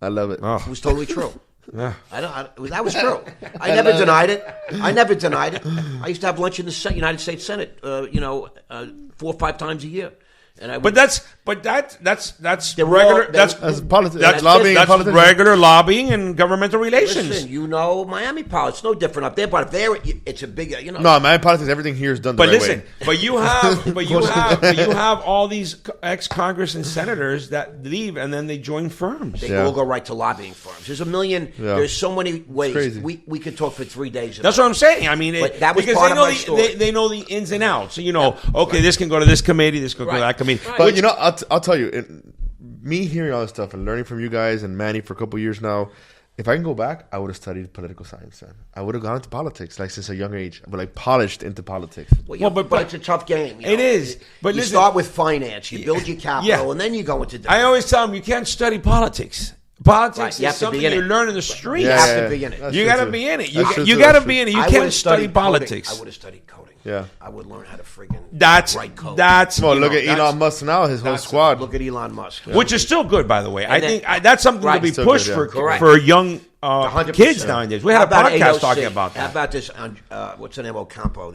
I love it. It was totally true. Yeah. That was true. I never denied it. I used to have lunch in the United States Senate, 4 or 5 times a year. That's regular. That's politics. That's lobbying. That's regular lobbying and governmental relations. Listen, Miami politics. It's no different up there, but it's a big. No, Miami politics. Everything here is done. But the right way. but you have all these ex-Congress and senators that leave and then they join firms. They all go right to lobbying firms. There's a million. Yeah. There's so many ways. We could talk for 3 days. That's what I'm saying. I mean, that was part of my story. They know the ins and outs. This can go to this committee. This can go to that committee. But I'll tell you, me hearing all this stuff and learning from you guys and Manny for a couple of years now, if I can go back, I would have studied political science then. I would have gone into politics since a young age, but polished into politics. But it's a tough game. It is. But you start with finance, you build your capital, and then you go into. I always tell them you can't study politics. Politics is something you learn in the street. You have to be in it. You got to be in it. You got to be in it. You can't study politics. I would have studied coding. Yeah, I would learn how to friggin' write code. Look at Elon Musk now, his whole squad. Look at Elon Musk, which is still good, by the way. I think that's something to be pushed for young kids nowadays. We have a podcast talking about that. How about this? What's the name? Ocampo?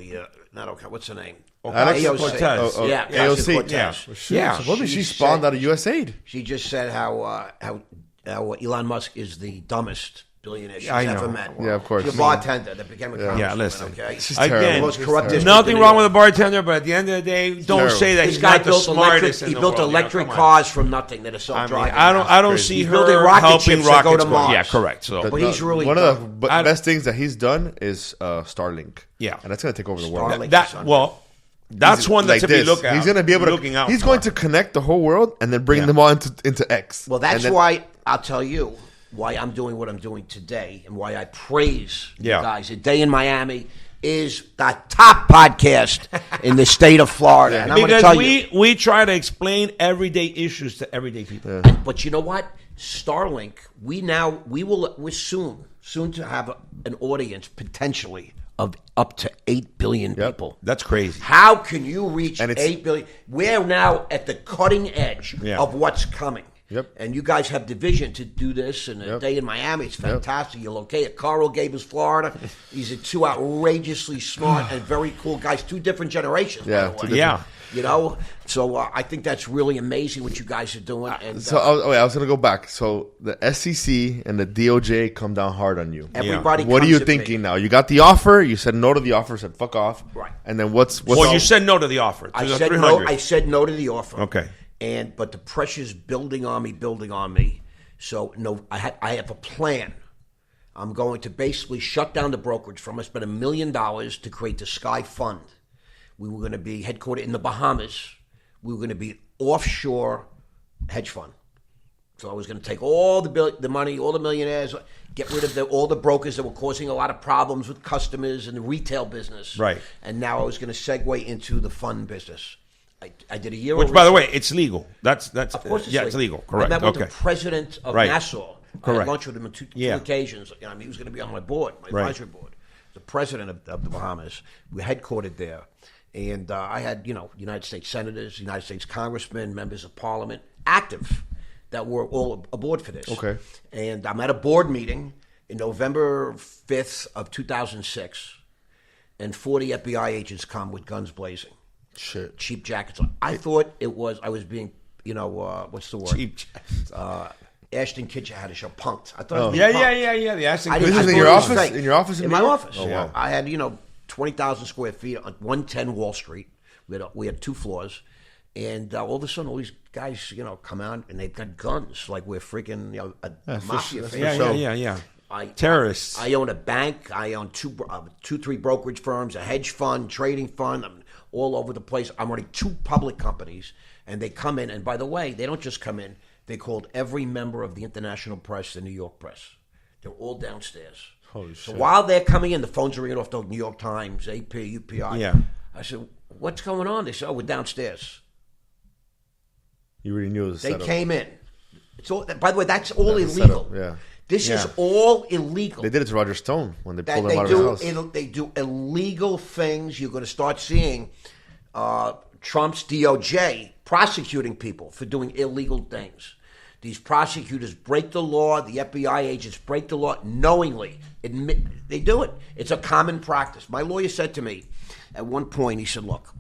Not Ocampo. What's the name? Cortez. AOC. Yeah. Supposedly she spawned out of USAID. She just said how Elon Musk is the dumbest billionaire she's ever met. Yeah, of course. She's a bartender that became a congresswoman. Yeah, listen. Okay? Again, most corrupt nothing wrong with a bartender, but at the end of the day, don't say that he's not the smartest. He built electric cars from nothing that are self-driving. I don't see her helping rockets go to Mars. Yeah, correct. So, but he's really one of the best things that he's done is Starlink. Yeah, and that's going to take over the world. That's one that to be looked at. He's going to be able to. He's going to connect the whole world and then bring them all into X. Well, that's why I'll tell you why I'm doing what I'm doing today and why I praise you guys. A Day in Miami is the top podcast in the state of Florida. And I'm going to tell you, we try to explain everyday issues to everyday people. But you know what? Starlink, we're soon to have an audience potentially of up to 8 billion people. That's crazy. How can you reach 8 billion? We're now at the cutting edge of what's coming. Yep. And you guys have the vision to do this, and A Day in Miami, it's fantastic. You're located. Carl gave us Florida. These are 2 outrageously smart and very cool guys, 2 different generations. Yeah, by the way. So I think that's really amazing what you guys are doing. And I was going to go back. So the SEC and the DOJ come down hard on you. Everybody. What are you thinking now? You got the offer. You said no to the offer. Said fuck off. Right. And then what's well, you said no to the offer. I said no to the offer. Okay. But the pressure's building on me. So I have a plan. I'm going to basically shut down the brokerage firm. I spent $1 million to create the Sky Fund. We were going to be headquartered in the Bahamas. We were going to be offshore hedge fund. So I was going to take all the money, all the millionaires, get rid of all the brokers that were causing a lot of problems with customers in the retail business. Right. And now I was going to segue into the fund business. I did a year. Which, by the way, it's legal. That's of course it's legal. Correct. I met with the president of Nassau. Correct. I had lunch with him on two occasions. I mean, he was going to be on my board, my advisory board. The president of the Bahamas. We're headquartered there. And I had, United States senators, United States congressmen, members of parliament, active, that were all aboard for this. Okay. And I'm at a board meeting in November 5th of 2006, and 40 FBI agents come with guns blazing. Shit. Cheap jackets. I thought I was being, what's the word? Cheap jackets. Ashton Kutcher had a show, Punked. I thought it was The Ashton Kutcher. This is in your office? In your office? In my office. Oh, wow. I had, 20,000 square feet on 110 Wall Street. We had 2 floors. And all of a sudden, all these guys, come out and they've got guns like we're freaking, a mafia. Yeah. Terrorists. I own a bank. I own three brokerage firms, a hedge fund, trading fund. I'm all over the place. I'm running 2 public companies, and they come in. And by the way, they don't just come in. They called every member of the international press, the New York press. They're all downstairs. Holy shit. So while they're coming in, the phones are ringing off the New York Times, AP, UPI. Yeah. I said, "What's going on?" They said, "Oh, we're downstairs." You really knew it was a setup. They came in. It's all. By the way, that's all illegal. Yeah. This is all illegal. They did it to Roger Stone when they pulled him out of his house. They do illegal things. You're going to start seeing Trump's DOJ prosecuting people for doing illegal things. These prosecutors break the law. The FBI agents break the law knowingly. They do it. It's a common practice. My lawyer said to me at one point, he said, "Look,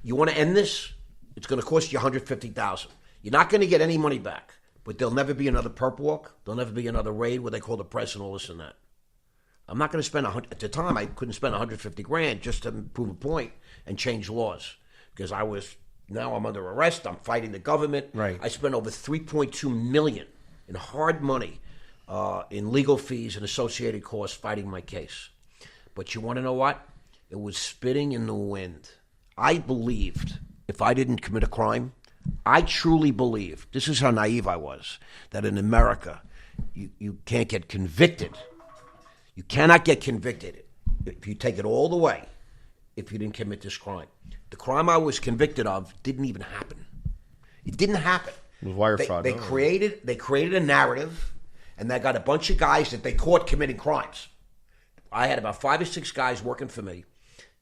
you want to end this? It's going to cost you $150,000. You're not going to get any money back, but there'll never be another perp walk. There'll never be another raid where they call the press and all this and that. I'm not going to spend at the time. I couldn't spend $150,000 just to prove a point and change laws because now I'm under arrest. I'm fighting the government. Right. I spent over $3.2 million in hard money, in legal fees and associated costs fighting my case. But you want to know what? It was spitting in the wind. I believed if I didn't commit a crime, I truly believed, this is how naive I was, that in America, you can't get convicted. You cannot get convicted if you take it all the way if you didn't commit this crime. The crime I was convicted of didn't even happen. It didn't happen. It was wire fraud. They created a narrative, and they got a bunch of guys that they caught committing crimes. I had about 5 or 6 guys working for me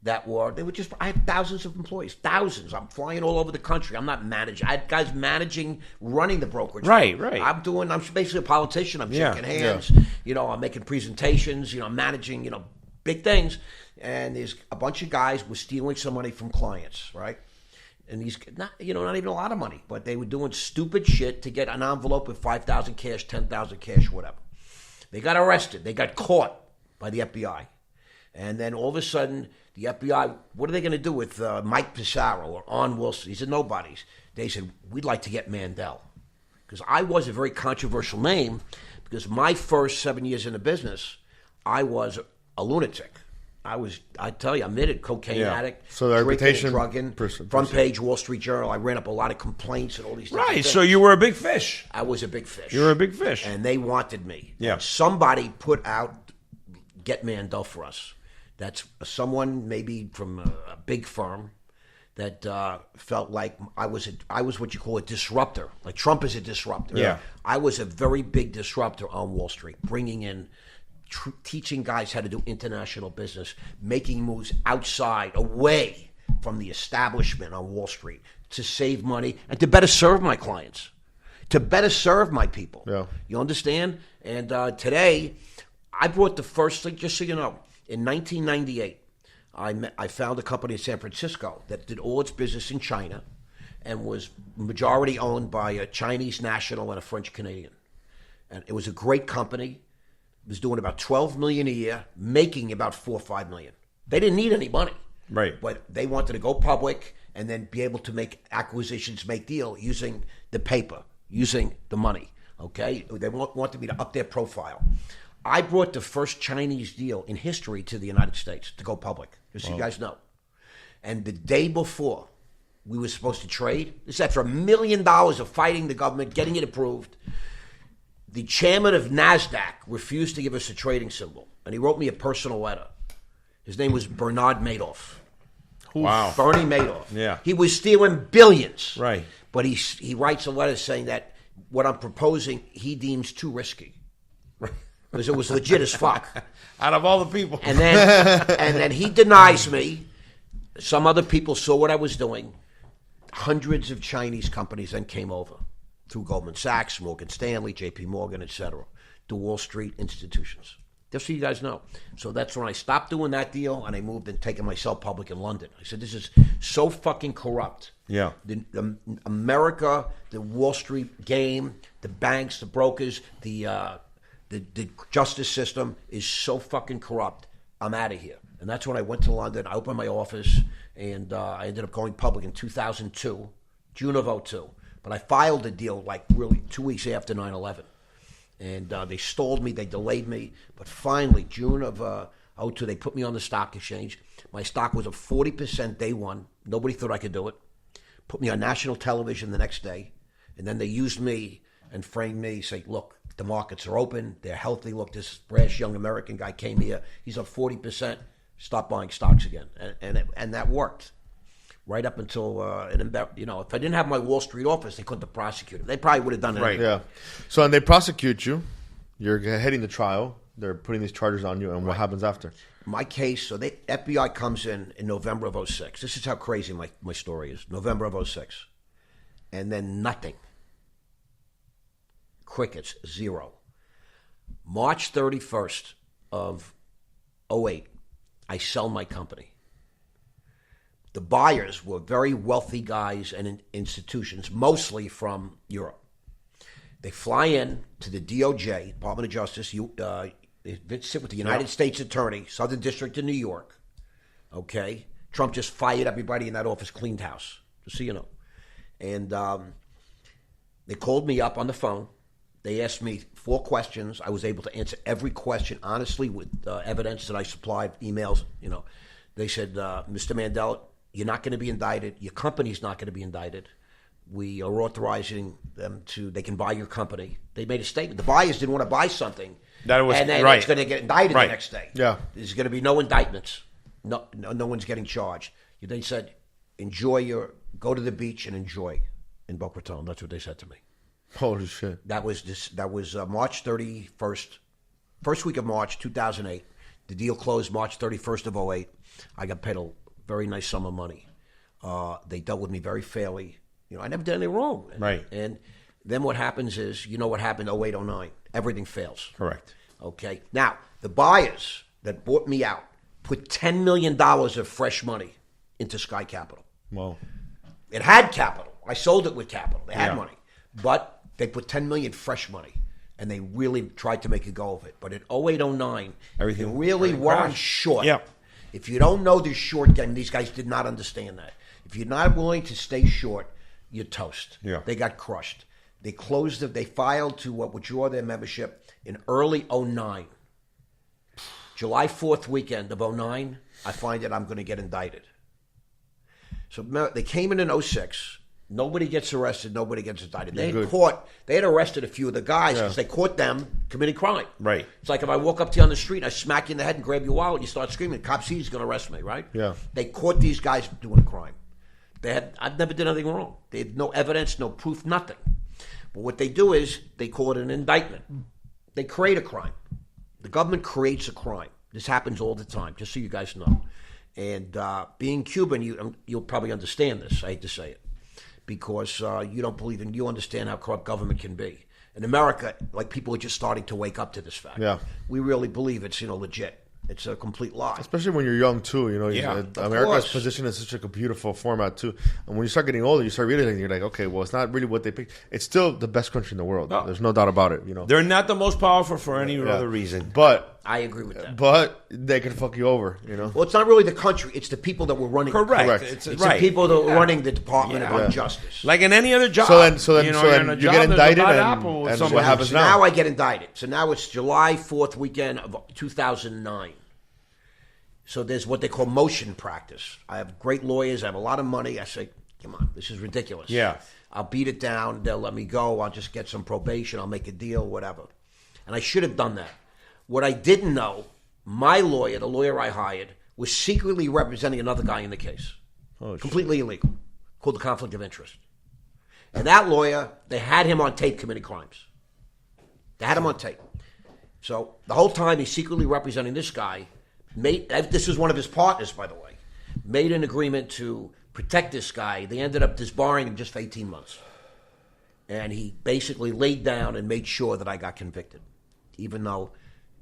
I had thousands of employees, thousands. I'm flying all over the country. I'm not managing. I had guys running the brokerage. Right. I'm basically a politician. I'm shaking hands. I'm making presentations. I'm managing, big things. And there's a bunch of guys were stealing some money from clients, right? And these, not even a lot of money, but they were doing stupid shit to get an envelope with $5,000 cash, $10,000 cash, whatever. They got arrested. They got caught by the FBI. And then all of a sudden, the FBI, what are they going to do with Mike Pissarro or On Wilson? These are nobodies. They said, we'd like to get Mandell. Because I was a very controversial name because my first 7 years in the business, I was a lunatic. I admitted cocaine addict, so the reputation, drugging, front page Wall Street Journal. I ran up a lot of complaints and all these things. Right, so you were a big fish. I was a big fish. You were a big fish. And they wanted me. Yeah. And somebody put out Get Mandell for us. That's someone maybe from a big firm that felt like I was what you call a disruptor. Like Trump is a disruptor. Yeah. I was a very big disruptor on Wall Street, bringing in, teaching guys how to do international business, making moves outside, away from the establishment on Wall Street to save money and to better serve my clients, to better serve my people. Yeah. You understand? And today, I brought the first thing, just so you know, in 1998, I found a company in San Francisco that did all its business in China and was majority owned by a Chinese national and a French Canadian. And it was a great company. It was doing about $12 million a year, making about $4 or $5 million. They didn't need any money. Right. But they wanted to go public and then be able to make acquisitions, make deal using the paper, using the money. Okay? They wanted me to up their profile. I brought the first Chinese deal in history to the United States to go public, just so you guys know. And the day before we were supposed to trade, this is after $1 million of fighting the government, getting it approved, the chairman of NASDAQ refused to give us a trading symbol. And he wrote me a personal letter. His name was Bernard Madoff. Wow. Bernie Madoff. Yeah. He was stealing billions. Right. But he writes a letter saying that what I'm proposing he deems too risky. Right. Because it was legit as fuck. Out of all the people. And then he denies me. Some other people saw what I was doing. Hundreds of Chinese companies then came over through Goldman Sachs, Morgan Stanley, JP Morgan, etc., to Wall Street institutions. Just so you guys know. So that's when I stopped doing that deal and I moved and taken myself public in London. I said, this is so fucking corrupt. Yeah. The America, the Wall Street game, the banks, the brokers, the justice system is so fucking corrupt. I'm out of here. And that's when I went to London. I opened my office, and I ended up going public in 2002. June of 2002. But I filed the deal like really 2 weeks after 9/11. And they stalled me, they delayed me. But finally, June of 2002, they put me on the stock exchange. My stock was up 40% day one. Nobody thought I could do it. Put me on national television the next day. And then they used me and framed me, say, look, the markets are open, they're healthy. Look, this brash young American guy came here, he's up 40%. Stop buying stocks again. And that worked. Right up until, if I didn't have my Wall Street office, they couldn't have prosecuted him. They probably would have done it. Right, yeah. So, and they prosecute you. You're heading the trial. They're putting these charges on you. And what happens after? My case, so FBI comes in November of 2006. This is how crazy my story is. November of 2006. And then nothing. Crickets, zero. March 31st of 2008, I sell my company. The buyers were very wealthy guys and institutions, mostly from Europe. They fly in to the DOJ, Department of Justice. They sit with the United States Attorney, Southern District of New York. Okay? Trump just fired everybody in that office, cleaned house, just so you know. And they called me up on the phone. They asked me 4 questions. I was able to answer every question honestly with evidence that I supplied, emails. They said, Mr. Mandell, you're not going to be indicted. Your company's not going to be indicted. We are authorizing them they can buy your company. They made a statement. The buyers didn't want to buy something. And then it's going to get indicted the next day. Yeah. There's going to be no indictments. No one's getting charged. They said, go to the beach and enjoy in Boca Raton. That's what they said to me. Holy shit. That was March 31st, first week of March 2008. The deal closed March 31st of 2008. I got paid a very nice sum of money. They dealt with me very fairly. I never did anything wrong. Right. And then what happens is, what happened 2008, 2009? Everything fails. Correct. Okay. Now, the buyers that bought me out put $10 million of fresh money into Sky Capital. Wow. It had capital. I sold it with capital. They had money. But they put $10 million fresh money. And they really tried to make a go of it. But in 2008, 2009, everything really weren't short. Yeah. If you don't know the short game, these guys did not understand that. If you're not willing to stay short, you're toast. Yeah. They got crushed. They closed it. They filed to withdraw their membership in early 2009. July 4th weekend of 2009, I find that I'm going to get indicted. So they came in 2006. Nobody gets arrested. Nobody gets indicted. They had arrested a few of the guys because they caught them committing crime. Right. It's like if I walk up to you on the street and I smack you in the head and grab your wallet, you start screaming, cop sees, he's going to arrest me, right? Yeah. They caught these guys doing a crime. I've never did anything wrong. They had no evidence, no proof, nothing. But what they do is they call it an indictment. They create a crime. The government creates a crime. This happens all the time, just so you guys know. And being Cuban, you'll probably understand this. I hate to say it. Because you don't believe you understand how corrupt government can be. In America, people are just starting to wake up to this fact. Yeah. We really believe it's legit. It's a complete lie. Especially when you're young too. America's positioned in such a beautiful format too. And when you start getting older, you start realizing you're like, okay, well, it's not really what they picked. It's still the best country in the world. No. There's no doubt about it. They're not the most powerful for any other reason. But I agree with that. But they can fuck you over. Well, it's not really the country; it's the people that were running. Correct. It's the people that were running the Department of Justice. Like in any other job. So then you get indicted, and what happens now? Now I get indicted. So now it's July 4th weekend of 2009. So there's what they call motion practice. I have great lawyers. I have a lot of money. I say, come on, this is ridiculous. Yeah. I'll beat it down. They'll let me go. I'll just get some probation. I'll make a deal, whatever. And I should have done that. What I didn't know, my lawyer, the lawyer I hired, was secretly representing another guy in the case. Oh, completely illegal. Called the conflict of interest. And that lawyer, they had him on tape committing crimes. They had him on tape. So the whole time he's secretly representing this guy. This is one of his partners, by the way. Made an agreement to protect this guy. They ended up disbarring him just for 18 months. And he basically laid down and made sure that I got convicted, even though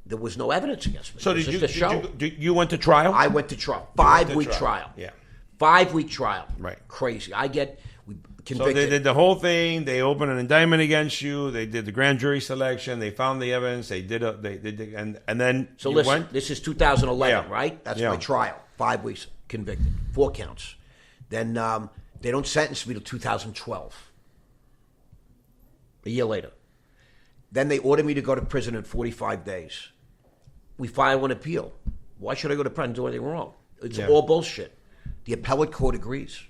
there was no evidence against me. So you went to trial? I went to trial. 5-week trial. Yeah. 5-week trial. Right. Crazy. Convicted. So they did the whole thing. They opened an indictment against you. They did the grand jury selection. They found the evidence. They did and then so listen. This is 2011, right? That's my trial. 5 weeks convicted, 4 counts. Then They don't sentence me till 2012. A year later. Then they order me to go to prison in 45 days. We file an appeal. Why should I go to prison and do anything wrong? It's all bullshit. The appellate court agrees.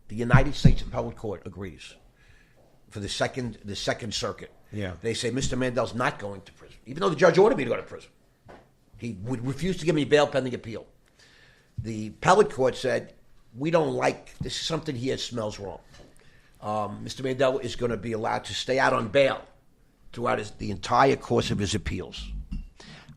The United States Appellate Court agrees for the second circuit. Yeah. They say Mr. Mandell's not going to prison, even though the judge ordered me to go to prison. He would refuse to give me bail pending appeal. The appellate court said, we don't like, this is something here smells wrong. Mr. Mandell is going to be allowed to stay out on bail throughout the entire course of his appeals.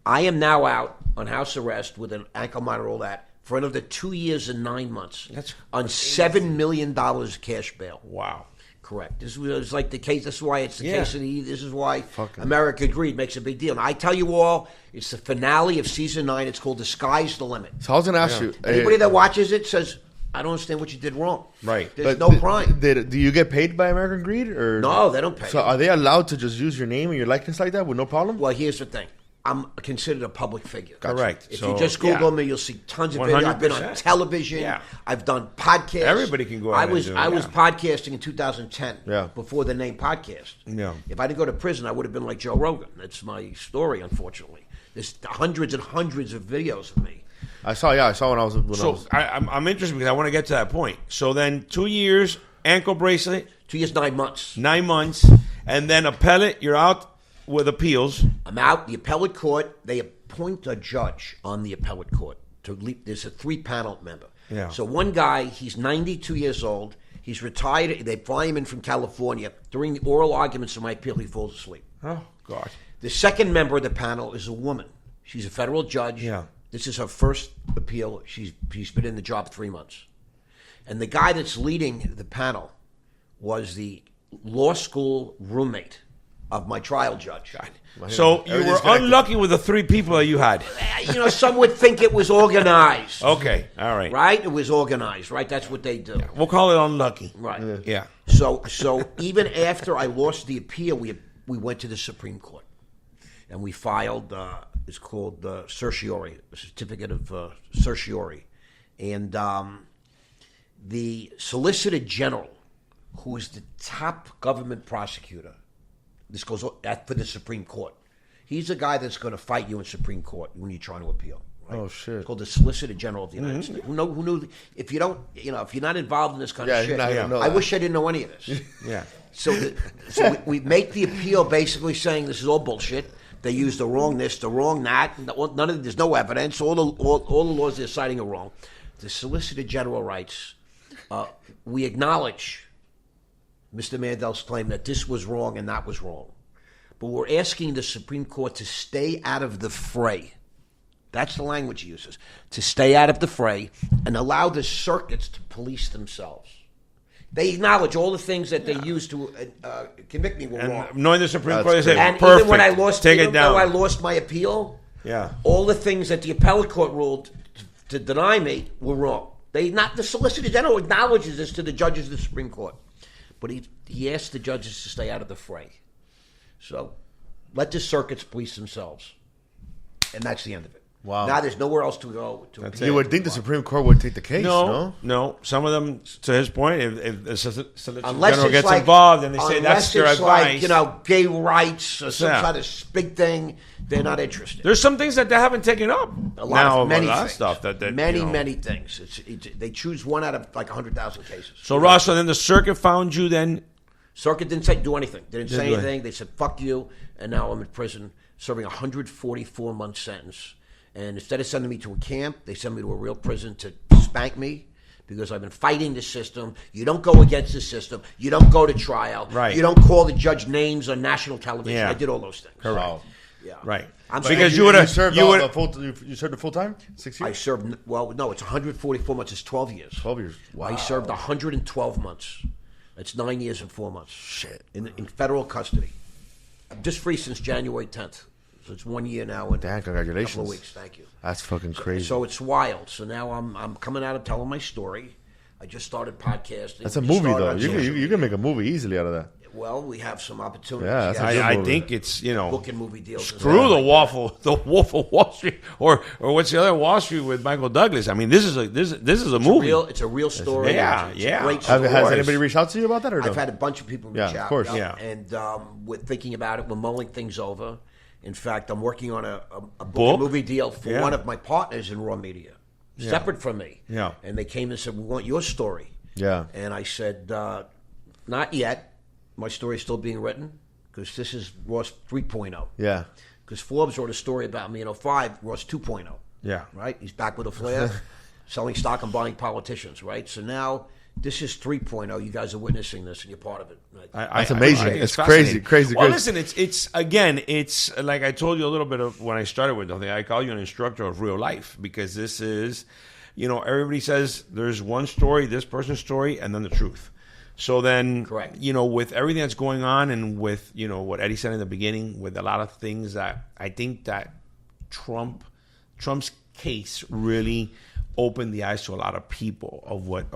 I am now out on house arrest with an ankle monitor, all that, for another 2 years and 9 months. That's on $7 million cash bail. Wow. Correct. This was like the case. This is why it's the case of the. This is why America Greed makes a big deal. And I tell you all, it's the finale of season 9. It's called "The Sky's the Limit." So I was going to ask you. Anybody that watches it says, "I don't understand what you did wrong." Right. There's no crime. Do you get paid by American Greed, or no? They don't pay. So are they allowed to just use your name and your likeness like that with no problem? Well, here's the thing. I'm considered a public figure. Correct. If you just Google me, you'll see tons of videos. I've been on television. Yeah. I've done podcasts. Everybody can go out I was podcasting in 2010 before the name podcast. Yeah. If I didn't go to prison, I would have been like Joe Rogan. That's my story, unfortunately. There's hundreds and hundreds of videos of me. I saw when I was... I'm interested because I want to get to that point. So then 2 years, ankle bracelet. 2 years, 9 months. 9 months. And then appellate, you're out with appeals. I'm out. The appellate court, they appoint a judge on the appellate court. There's a 3-panel member. Yeah. So one guy, he's 92 years old. He's retired. They fly him in from California. During the oral arguments of my appeal, he falls asleep. Oh, God. The second member of the panel is a woman. She's a federal judge. Yeah. This is her first appeal. She's been in the job 3 months. And the guy that's leading the panel was the law school roommate of my trial judge. So you were unlucky with the 3 people that you had. Some would think it was organized. Okay, all right. Right? It was organized, right? That's what they do. Yeah. We'll call it unlucky. Right. Yeah. So even after I lost the appeal, we went to the Supreme Court. And we filed, it's called certiorari, a certificate of certiorari. And the Solicitor General, who is the top government prosecutor, this goes for the Supreme Court. He's the guy that's going to fight you in Supreme Court when you're trying to appeal. Right? Oh shit! It's called the Solicitor General of the United States. Who knew? If you don't, if you're not involved in this kind of shit, I wish I didn't know any of this. Yeah. So we make the appeal basically saying this is all bullshit. They use the wrong this, the wrong that. None of there's no evidence. All the laws they're citing are wrong. The Solicitor General writes, "We acknowledge Mr. Mandell's claim that this was wrong and that was wrong. But we're asking the Supreme Court to stay out of the fray." That's the language he uses. To stay out of the fray and allow the circuits to police themselves. They acknowledge all the things that they used to convict me were wrong. Knowing the Supreme Court, they say, and perfect. Even when I lost, Take it down. though I lost my appeal, yeah, all the things that the appellate court ruled to deny me were wrong. The Solicitor General acknowledges this to the judges of the Supreme Court. But he asked the judges to stay out of the fray. So let the circuits police themselves. And that's the end of it. Wow. Now there's nowhere else to go. You would think the Supreme Court would take the case, no. Some of them, to his point, if the Solicitor General gets involved and they say that's their advice. Like, gay rights or some kind of big thing, they're not interested. There's some things that they haven't taken up. Many stuff. Many things. They choose one out of like 100,000 cases. So, Ross, so then the circuit found you then? Circuit didn't do anything. They didn't say anything. They said, fuck you, and now I'm in prison serving a 144-month sentence. And instead of sending me to a camp, they send me to a real prison to spank me because I've been fighting the system. You don't go against the system. You don't go to trial. Right. You don't call the judge names on national television. Yeah. I did all those things. Correct. Wow. Yeah. Right. Because you served the full time? 6 years? I served, it's 144 months. It's 12 years. 12 years. Wow. I served 112 months. That's 9 years and 4 months. Shit. In federal custody. I'm just free since January 10th. So it's 1 year now and congratulations. a couple of weeks. Thank you. That's fucking crazy. So it's wild. So now I'm coming out and telling my story. I just started podcasting. That's a movie, though. You can make a movie easily out of that. Well, we have some opportunities. Yeah, that's a good I movie. think it's, booking movie deals. Screw the Wolf of Wall Street, or what's the other Wall Street with Michael Douglas? I mean, this is a movie. It's a real story. Yeah, It's yeah. a great story. Has anybody reached out to you about that or no? I've had a bunch of people reach out. Of course. Yeah. And we're thinking about it. We're mulling things over. In fact, I'm working on a Book? movie deal for one of my partners in Raw Media, separate from me. Yeah. And they came and said, "We want your story." Yeah. And I said, "Not yet. My story is still being written because this is Ross 3.0." Yeah. Because Forbes wrote a story about me in 2005, Ross 2.0. Yeah. Right? He's back with a flair, selling stock and buying politicians, right? So now this is 3.0. You guys are witnessing this and you're part of it. Right? That's amazing. think It's fascinating. crazy. Well, listen, it's like I told you a little bit of when I started with something. I call you an instructor of real life because this is, everybody says there's one story, this person's story, and then the truth. So then, Correct. With everything that's going on and with, what Eddie said in the beginning, with a lot of things that I think that Trump's case really opened the eyes to a lot of people of what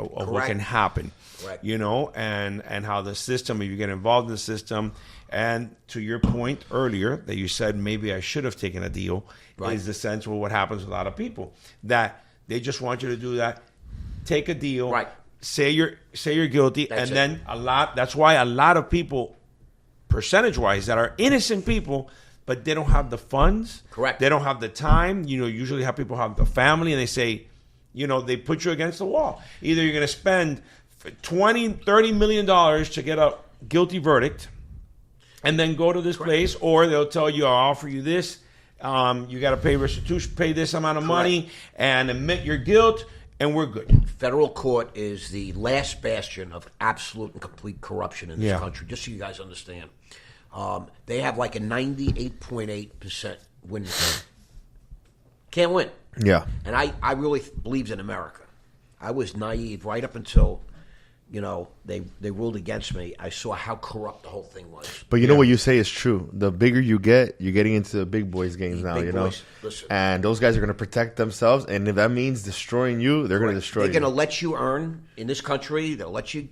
can happen. Correct. And how the system, if you get involved in the system, and to your point earlier that you said maybe I should have taken a deal, is the sense of what happens with a lot of people that they just want you to do that, take a deal, Right. Say you're guilty, That's and it. then that's why a lot of people, percentage-wise, that are innocent people, but they don't have the funds. Correct. They don't have the time. Usually have people have the family, and they say, they put you against the wall. Either you're going to spend $20-30 million to get a guilty verdict, and then go to this place, or they'll tell you, I'll offer you this. You got to pay restitution, pay this amount of money, and admit your guilt, and we're good. Federal court is the last bastion of absolute and complete corruption in this country, just so you guys understand. They have like a 98.8% win rate. Can't win. Yeah. And I really believed in America. I was naive right up until, they ruled against me. I saw how corrupt the whole thing was. But you know what you say is true. The bigger you get, you're getting into the big boys games now, Big boys, listen. And those guys are going to protect themselves. And if that means destroying you, they're going to destroy They're you. going to let you earn in this country. They'll let you,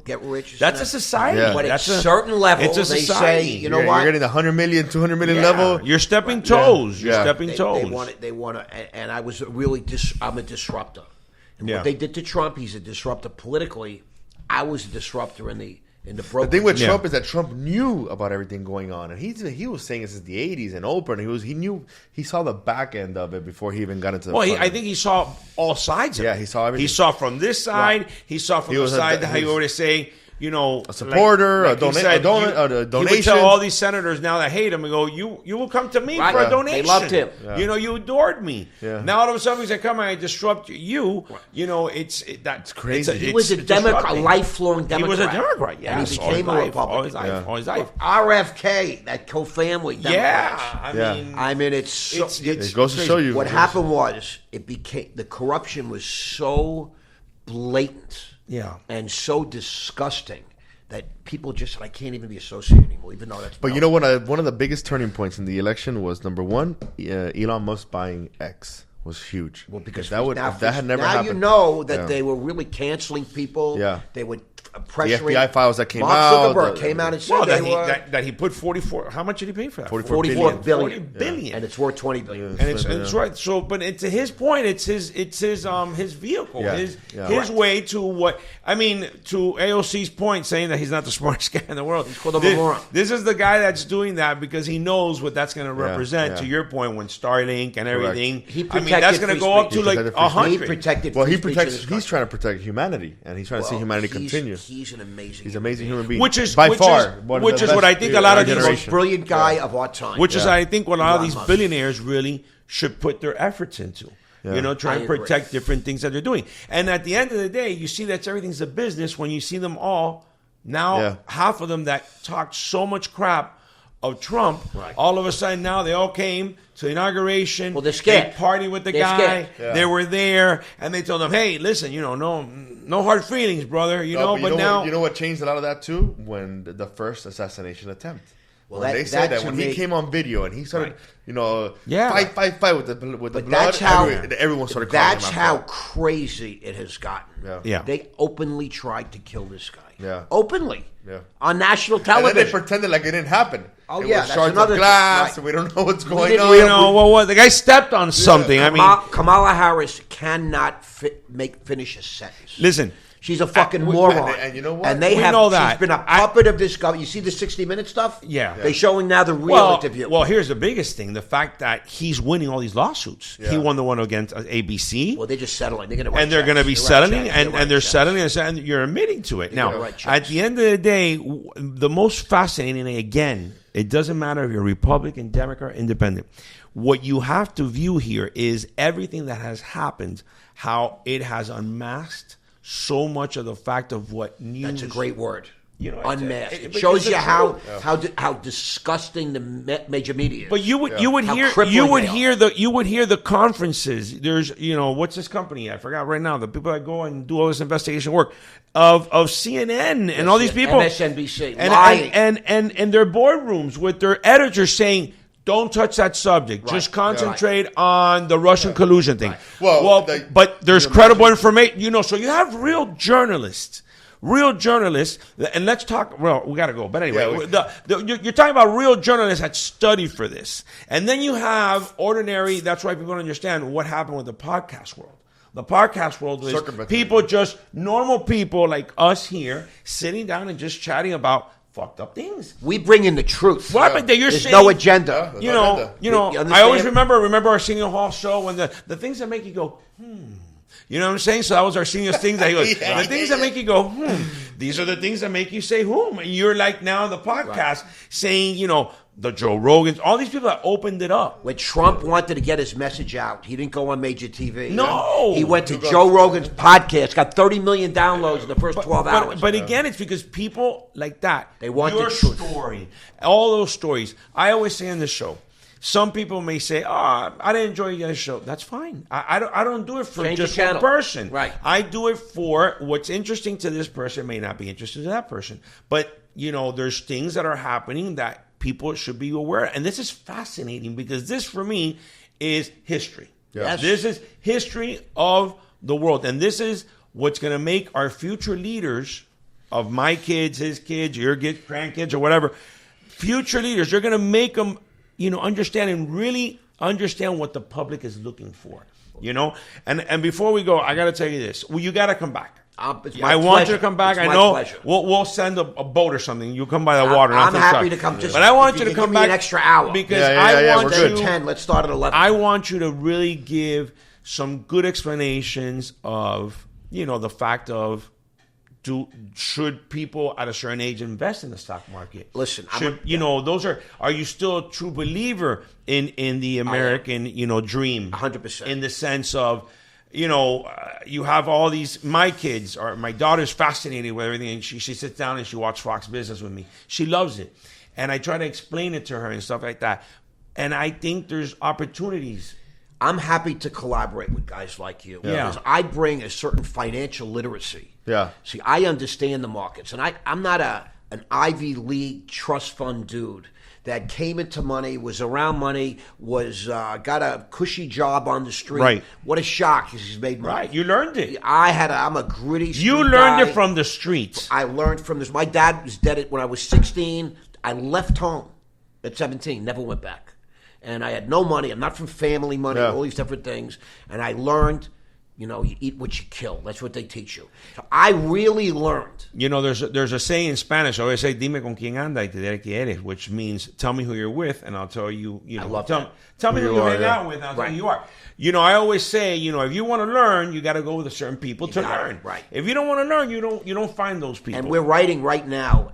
get rich. That's a society. Yeah. But at That's a certain level, it's a they society. say, You're what? getting the 100 million, 200 million level. You're stepping toes. You're Yeah. stepping toes. They want to, and I was really, I'm a disruptor. And Yeah. what they did to Trump, he's a disruptor politically. I was a disruptor in the broker. The thing with Trump is that Trump knew about everything going on, and he was saying this is the 80s and Oprah, and he saw the back end of it before he even got into the Well, front I end. think he saw all sides of it. Yeah, he saw everything. He saw from this side. He saw from He the was side how you always say, a supporter, a he said, donation. He would tell all these senators now that hate him and go, you will come to me Right. for Yeah. a donation. They loved him. Yeah. You adored me. Yeah. Now all of a sudden he said, come on, I disrupt you. That's crazy. He was a Democrat, a lifelong Democrat. He was a Democrat, And yes. he became a Republican. All his life. All his life. RFK, that co-family Democrats. Yeah. Yeah. I mean, it's It goes to show you. what happened was the corruption was so blatant, Yeah. and so disgusting that people just said, I can't even be associated anymore, even though that's. But you know what? One of the biggest turning points in the election was number one, Elon Musk buying X was huge. Well, because if that had never now happened, you know that Yeah. they were really canceling people. Yeah. They would the pressuring. FBI files that came Mark out, Zuckerberg came out and said Well, they that were that he put 44. How much did he pay for that? 44 44 billion. billion. 40 billion. And it's worth 20 billion. And it's right. So, but to his point, it's his vehicle, Yeah. his Yeah. way to what I mean. To AOC's point, saying that he's not the smartest guy in the world. He's called a moron. This is the guy that's doing that because he knows what that's going to represent. yeah. To your point, when Starlink and everything, He I mean, that's protected going to free go up speech. to like He protected free speech. 100. He protected. Well, free he speech in protects. this He's country. trying to protect humanity, and he's trying to see humanity continue. He's an amazing. He's an amazing human being, Which is by which far is, one of which the is what best I think a lot of our these Most brilliant guy of our time. Which is, Yeah. I think, what a lot of Elon these Musk. billionaires really should put their efforts into. Try I and agree. protect different things that they're doing. And at the end of the day, you see that everything's a business when you see them all. Now, Yeah. half of them that talked so much crap of Trump, Right. all of a sudden now they all came to the inauguration. Well, they're scared. They party with the They're guy. scared. Yeah. They were there, and they told him, "Hey, listen, no hard feelings, brother. No, But now you know what changed a lot of that too? When the first assassination attempt. Well, they say that when he came on video and he started, fight with the blood. That's how everyone started calling him. That's how crazy it has gotten. Yeah. They openly tried to kill this guy. Yeah. Openly. Yeah. On national television. And then they pretended like it didn't happen. Oh, it yeah. was That's shards another of glass, right. and we don't know what's going on. The guy stepped on something. Kamala Harris cannot finish a sentence. Listen. She's a fucking moron. And you know what? And she's been a puppet of this guy. You see the 60 Minutes stuff? Yeah. They're showing now the real interview. Well, here's the biggest thing. The fact that he's winning all these lawsuits. Yeah. He won the one against ABC. Well, they're just settling. They're going to be settling, and they're settling, and you're admitting to it. Now, at the end of the day, the most fascinating thing, again, it doesn't matter if you're Republican, Democrat, Independent. What you have to view here is everything that has happened, how it has unmasked so much of the fact of what news. That's a great word. Unmasked. It shows you how disgusting the major media is. But you would hear the conferences. There's what's this company? I forgot right now. The people that go and do all this investigation work of CNN and all these people, MSNBC, and their boardrooms with their editors saying, don't touch that subject. Right. Just concentrate on the Russian collusion thing. Right. But there's credible information. So you have real journalists, and let's talk. Well, we got to go. But anyway, you're talking about real journalists that study for this. And then you have ordinary, that's why people don't understand what happened with the podcast world. The podcast world is people, just normal people like us here, sitting down and just chatting about fucked up things. We bring in the truth. There's no agenda. I always remember our Senior Hall show when the things that make you go, You know what I'm saying? So that was our senior's things that he goes, the things that make you go, these are the things that make you say, And you're like now the podcast saying, the Joe Rogans, all these people that opened it up. When Trump wanted to get his message out, he didn't go on major TV. No. He went to Joe Rogan's podcast, got 30 million downloads in the first 12 hours. But again, it's because people like that. They want your the truth. Story. All those stories. I always say on this show, some people may say, I didn't enjoy your guys' show. That's fine. I don't do it for just one person. Right. I do it for what's interesting to this person may not be interesting to that person. But, there's things that are happening that people should be aware of. And this is fascinating because this, for me, is history. Yes. This is history of the world. And this is what's going to make our future leaders of my kids, his kids, your kids, grandkids, or whatever, future leaders, they're going to make them understand and really understand what the public is looking for, And before we go, I got to tell you this. Well, you got to come back. I want you to come back. I know we'll send a boat or something. You come by the water. I'm happy to come. But I want you to come back an extra hour because I want you 10. Let's start at 11. I want you to really give some good explanations of the fact of should people at a certain age invest in the stock market? Listen, are you still a true believer in the American dream? 100%. In the sense of you have all these, my kids, or my daughter's fascinated with everything, and she sits down and she watches Fox Business with me. She loves it. And I try to explain it to her and stuff like that. And I think there's opportunities. I'm happy to collaborate with guys like you. Because I bring a certain financial literacy. Yeah. See, I understand the markets. And I'm not an Ivy League trust fund dude that came into money, was around money, got a cushy job on the street. Right. What a shock because he's made money. Right. You learned it. I'm a gritty street You learned it from the streets. I learned from this. My dad was dead when I was 16. I left home at 17, never went back. And I had no money. I'm not from family money, all these different things. And I learned, you eat what you kill. That's what they teach you. So I really learned. There's a saying in Spanish. I always say, dime con quién anda y te diré quién eres, which means tell me who you're with and I'll tell you, I love that. Tell me who you hang out with and I'll tell you who you are. I always say, if you want to learn, you got to go with a certain people to learn. Right. If you don't want to learn, you don't find those people. And we're writing right now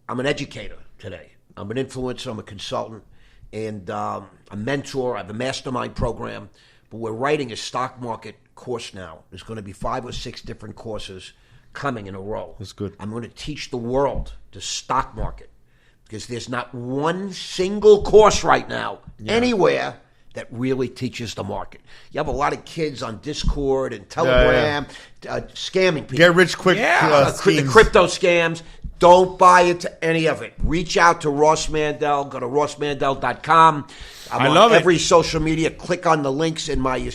I'm an educator today. I'm an influencer. I'm a consultant. And a mentor. I have a mastermind program. But we're writing a stock market course now. There's going to be 5 or 6 different courses coming in a row. That's good. I'm going to teach the world the stock market because there's not one single course right now anywhere that really teaches the market. You have a lot of kids on Discord and Telegram scamming people. Get rich quick schemes. The crypto scams. Don't buy into any of it. Reach out to Ross Mandell. Go to rossmandell.com. I love every social media. Click on the links in my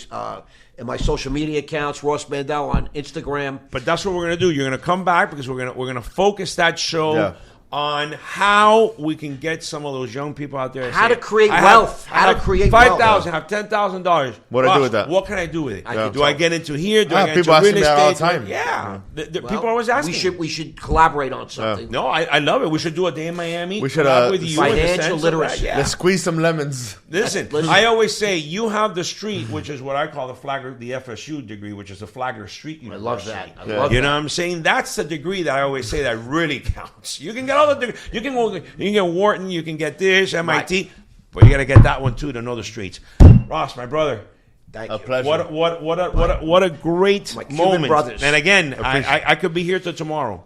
social media accounts. Ross Mandell on Instagram. But that's what we're gonna do. You're gonna come back because we're gonna focus that show on how we can get some of those young people out there. How to create wealth. How to create $5,000, have $10,000. What do I do with that? What can I do with it? Yeah. Do I get into here? Do I get people into ask real me that all estate? the time. Yeah. Well, People are always asking. We should collaborate on something. No, I love it. We should do a day in Miami. We should, with you financial literacy. Let's squeeze some lemons. Listen, I always say you have the street, which is what I call the FSU degree, which is the Flagler Street University. I love that. You know what I'm saying? That's the degree that I always say that really counts. You can get all the degrees. You can get Wharton, you can get this, MIT, but you got to get that one too to know the streets. Ross, my brother. Thank you. Pleasure. What a great moment. Brothers. And again, I could be here till tomorrow.